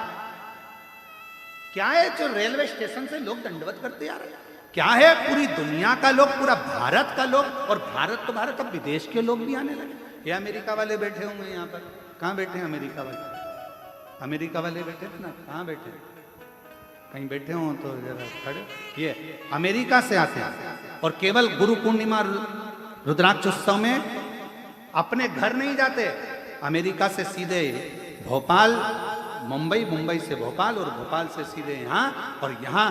क्या है जो रेलवे स्टेशन से लोग दंडवत करते आ रहे हैं? क्या है पूरी दुनिया का लोग, पूरा भारत का लोग, और भारत तो भारत, अब विदेश के लोग भी आने लगे। ये अमेरिका वाले बैठे होंगे यहाँ पर, कहाँ बैठे हैं अमेरिका वाले? अमेरिका वाले बैठे थे ना, कहाँ बैठे? कहीं बैठे हो तो जरा खड़े। ये अमेरिका से आते हैं और केवल गुरु पूर्णिमा रुद्राक्षोत्सव में अपने घर नहीं जाते, अमेरिका से सीधे भोपाल, मुंबई, मुंबई से भोपाल, और भोपाल से सीधे यहाँ, और यहाँ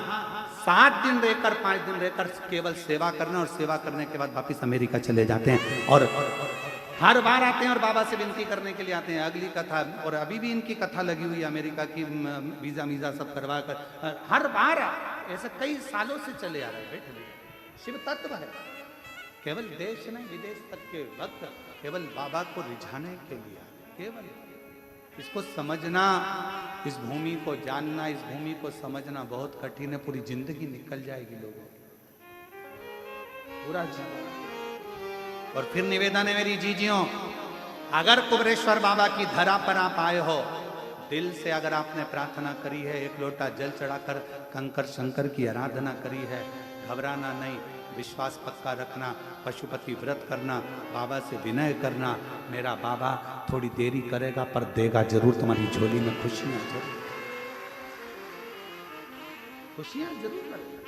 7 दिन रहकर 5 दिन रहकर केवल सेवा करना, और सेवा करने के बाद वापिस अमेरिका चले जाते हैं। और हर बार आते हैं और बाबा से विनती करने के लिए आते हैं। अगली कथा, और अभी भी इनकी कथा लगी हुई है अमेरिका की, वीजा वीजा सब करवा कर हर बार ऐसे कई सालों से चले आ रहे हैं। शिव तत्व है, केवल देश नहीं विदेश तक के भक्त केवल बाबा को रिझाने के लिए, केवल इसको समझना, इस भूमि को जानना, इस भूमि को समझना बहुत कठिन है। पूरी जिंदगी निकल जाएगी लोगों की, पूरा जीवन। और फिर निवेदन है मेरी जीजियों, अगर कुबेरेश्वर बाबा की धरा पर आप आए हो, दिल से अगर आपने प्रार्थना करी है, एक लोटा जल चढ़ाकर कंकर शंकर की आराधना करी है, घबराना नहीं, विश्वास पक्का रखना, पशुपति व्रत करना, बाबा से विनय करना। मेरा बाबा थोड़ी देरी करेगा पर देगा जरूर, तुम्हारी झोली में खुशियां जरूर, खुशियां जरूर करेगा,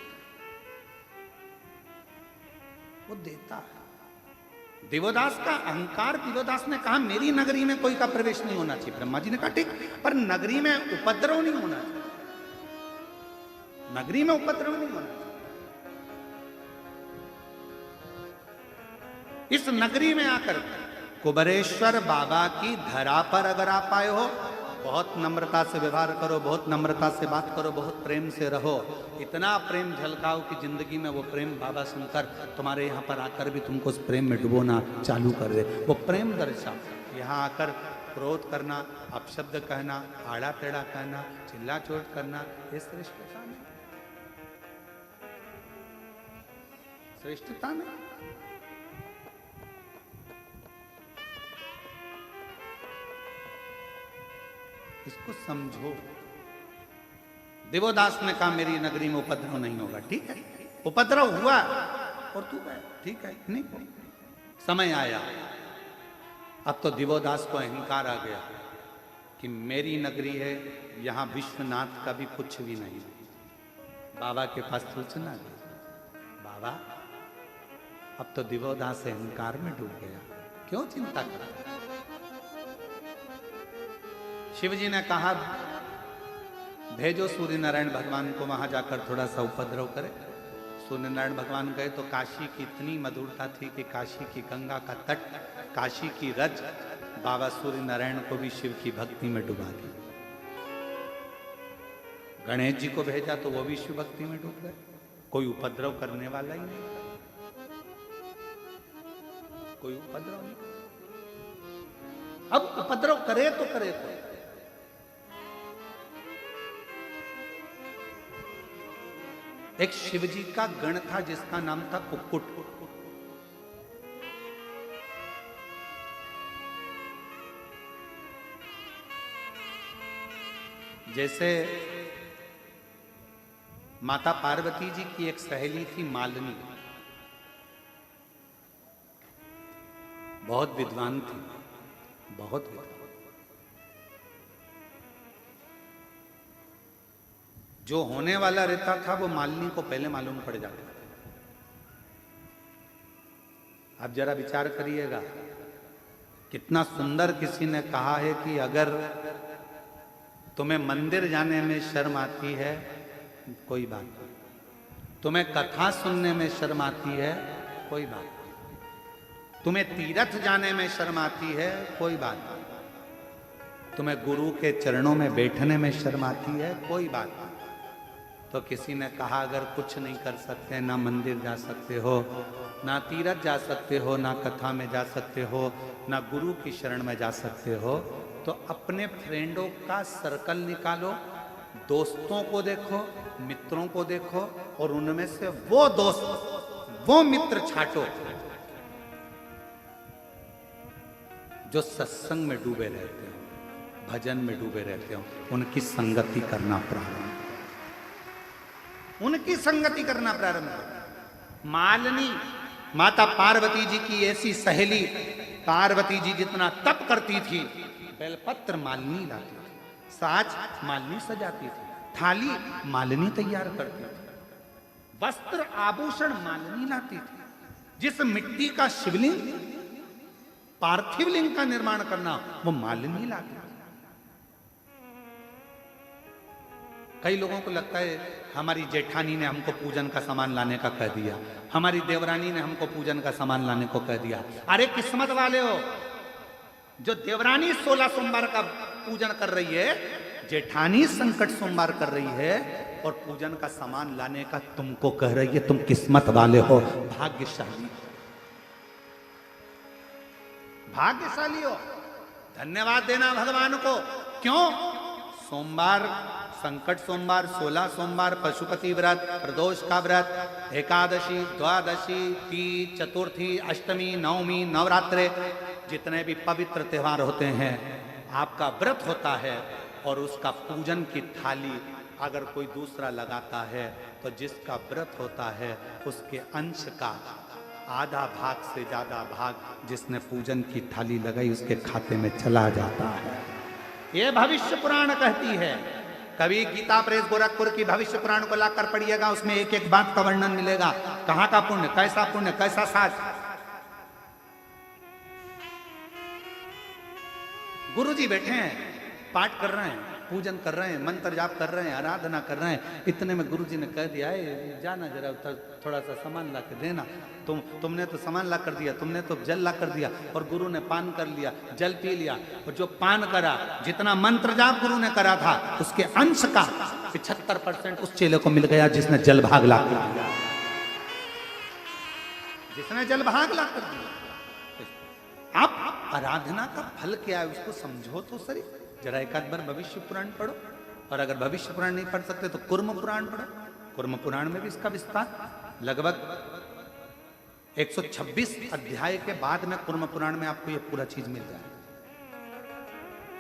वो देता है। दिवोदास का अहंकार, दिवोदास ने कहा मेरी नगरी में कोई का प्रवेश नहीं होना चाहिए। ब्रह्मा जी ने कहा ठीक, पर नगरी में उपद्रव नहीं होना चाहिए, नगरी में उपद्रव नहीं होना चाहिए। इस नगरी में आकर कुबेरेश्वर बाबा की धरा पर अगर आप आए हो, बहुत नम्रता से व्यवहार करो, बहुत नम्रता से बात करो, बहुत प्रेम से रहो। इतना प्रेम झलकाओ कि जिंदगी में वो प्रेम बाबा शंकर तुम्हारे यहाँ पर आकर भी तुमको उस प्रेम में डुबोना चालू कर दे। वो प्रेम दर्शाओ। यहाँ आकर क्रोध करना, अपशब्द कहना, आड़ा टेढ़ा कहना, चिल्ला चोट करना, ये श्रेष्ठता नहीं, श्रेष्ठता नहीं। इसको समझो। देवोदास ने कहा मेरी नगरी में उपद्रव नहीं होगा। ठीक है, उपद्रव हुआ और तू गया, ठीक है, नहीं समय आया। अब तो दिवोदास को अहंकार आ गया कि मेरी नगरी है, यहां विश्वनाथ का भी कुछ भी नहीं। बाबा के पास सूचना गई, बाबा अब तो दिवोदास अहंकार में डूब गया, क्यों चिंता करता? शिवजी ने कहा भेजो सूर्य नारायण भगवान को, वहां जाकर थोड़ा सा उपद्रव करे। सूर्य नारायण भगवान गए तो काशी की इतनी मधुरता थी कि काशी की गंगा का तट, काशी की रज बाबा सूर्य नारायण को भी शिव की भक्ति में डुबा दी। गणेश जी को भेजा तो वो भी शिव भक्ति में डूब गए। कोई उपद्रव करने वाला ही नहीं, कोई उपद्रव नहीं। अब उपद्रव करे तो करे तो एक शिवजी का गण था जिसका नाम था कुक्कुट। जैसे माता पार्वती जी की एक सहेली थी मालिनी, बहुत विद्वान थी, बहुत विद्वान। जो होने वाला रहता था वो मालिनी को पहले मालूम पड़ जाता था। आप जरा विचार करिएगा, कितना सुंदर किसी ने कहा है कि अगर तुम्हें मंदिर जाने में शर्म आती है कोई बात नहीं, तुम्हें कथा सुनने में शर्म आती है कोई बात नहीं, तुम्हें तीर्थ जाने में शर्म आती है कोई बात नहीं, तुम्हें गुरु के चरणों में बैठने में शर्म आती है कोई बात नहीं। तो किसी ने कहा अगर कुछ नहीं कर सकते, ना मंदिर जा सकते हो, ना तीर्थ जा सकते हो, ना कथा में जा सकते हो, ना गुरु की शरण में जा सकते हो, तो अपने फ्रेंडों का सर्कल निकालो, दोस्तों को देखो, मित्रों को देखो और उनमें से वो दोस्त, वो मित्र छांटो जो सत्संग में डूबे रहते हो, भजन में डूबे रहते हो। उनकी संगति करना प्रारंभ, उनकी संगति करना प्रारंभ करो। मालिनी माता पार्वती जी की ऐसी सहेली, पार्वती जी जितना तप करती थी, बेलपत्र मालिनी लाती थी, साज मालिनी सजाती थी, थाली मालिनी तैयार करती थी, वस्त्र आभूषण मालिनी लाती थी। जिस मिट्टी का शिवलिंग, पार्थिव लिंग का निर्माण करना, वो मालिनी लाती थी। कई लोगों को लगता है हमारी जेठानी ने हमको पूजन का सामान लाने का कह दिया, हमारी देवरानी ने हमको पूजन का सामान लाने को कह दिया। अरे किस्मत वाले हो, जो देवरानी 16 सोमवार का पूजन कर रही है, जेठानी संकट सोमवार कर रही है और पूजन का सामान लाने का तुमको कह रही है। तुम किस्मत वाले हो, भाग्यशाली, भाग्यशाली हो। धन्यवाद देना भगवान को। क्यों? सोमवार, संकट सोमवार, 16 सोमवार, पशुपति व्रत, प्रदोष का व्रत, एकादशी, द्वादशी, तीज, चतुर्थी, अष्टमी, नवमी, नवरात्रे, जितने भी पवित्र त्योहार होते हैं, आपका व्रत होता है और उसका पूजन की थाली अगर कोई दूसरा लगाता है तो जिसका व्रत होता है उसके अंश का आधा भाग से ज्यादा भाग जिसने पूजन की थाली लगाई उसके खाते में चला जाता है। ये भविष्य पुराण कहती है। कभी गीता प्रेस गोरखपुर की भविष्य पुराण को लाकर पढ़िएगा, उसमें एक एक बात का वर्णन मिलेगा। कहां का पुण्य, कैसा साज। गुरुजी बैठे हैं, पाठ कर रहे हैं, पूजन कर रहे हैं, मंत्र जाप कर रहे हैं, आराधना कर रहे हैं, इतने में गुरुजी ने कह दिया है जाना जरा थोड़ा सा सामान ला के देना। तुमने तो सामान ला कर दिया, तुमने तो जल ला कर दिया, और गुरु ने पान कर लिया, जल पी लिया, और जो पान करा, जितना मंत्र जाप गुरु ने करा था उसके अंश का 75% उस चेले को मिल गया जिसने जल भाग ला कर दिया, जिसने जल भाग ला कर दिया। आप आराधना का फल क्या है उसको समझो तो सही। जरा एक आध बार भविष्य पुराण पढ़ो, और अगर भविष्य पुराण नहीं पढ़ सकते तो कुर्म पुराण पढ़ो। कुर्म पुराण में भी इसका विस्तार लगभग 126 अध्याय के बाद में कुर्म पुराण में आपको ये पूरा चीज मिल जाए।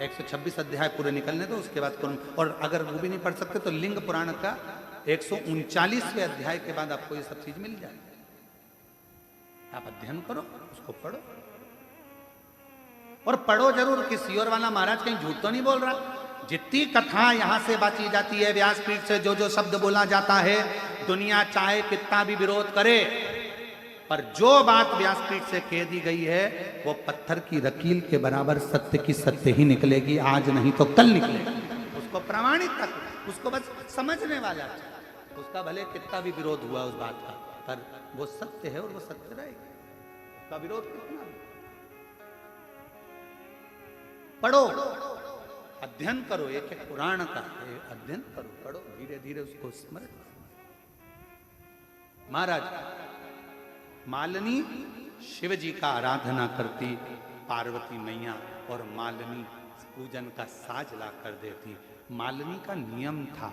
126 अध्याय पूरे निकलने दो, उसके बाद कुर्म। और अगर वो भी नहीं पढ़ सकते तो लिंग पुराण का 139वें अध्याय के बाद आपको ये सब चीज मिल जाए। आप अध्ययन करो, उसको पढ़ो, और पढ़ो जरूर। किसी और वाला महाराज कहीं झूठ तो नहीं बोल रहा। जितनी कथा यहां से बांटी जाती है, व्यासपीठ से जो जो शब्द बोला जाता है, दुनिया चाहे कितना भी विरोध करे, पर जो बात व्यासपीठ से कह दी गई है वो पत्थर की लकीर के बराबर सत्य की सत्य ही निकलेगी, आज नहीं तो कल निकलेगी। उसको प्रमाणित तक, उसको बस समझने वाला, उसका भले कितना भी विरोध हुआ उस बात का, पर वो सत्य है और वो सत्य रहेगा। उसका विरोध कितना भी। पढ़ो, अध्ययन करो, एक एक पुराण का अध्ययन करो, पढ़ो, धीरे धीरे उसको स्मरण। महाराज मालिनी शिव जी का आराधना करती, पार्वती मैया, और मालिनी पूजन का साज ला कर देती। मालिनी का नियम था,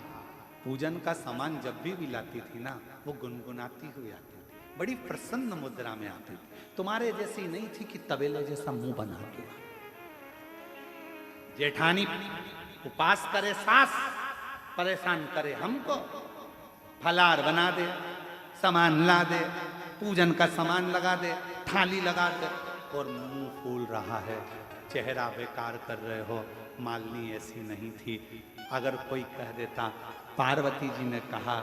पूजन का सामान जब भी लाती थी ना, वो गुनगुनाती हुई आती थी, बड़ी प्रसन्न मुद्रा में आती थी। तुम्हारे जैसी नहीं थी कि तबेले जैसा मुंह बना के। जेठानी उपास करे सास, परेशान करे हमको, फलार बना दे, सामान ला दे, पूजन का सामान लगा दे, थाली लगा दे, और मुंह फूल रहा है, चेहरा बेकार कर रहे हो। मालिनी ऐसी नहीं थी। अगर कोई कह देता, पार्वती जी ने कहा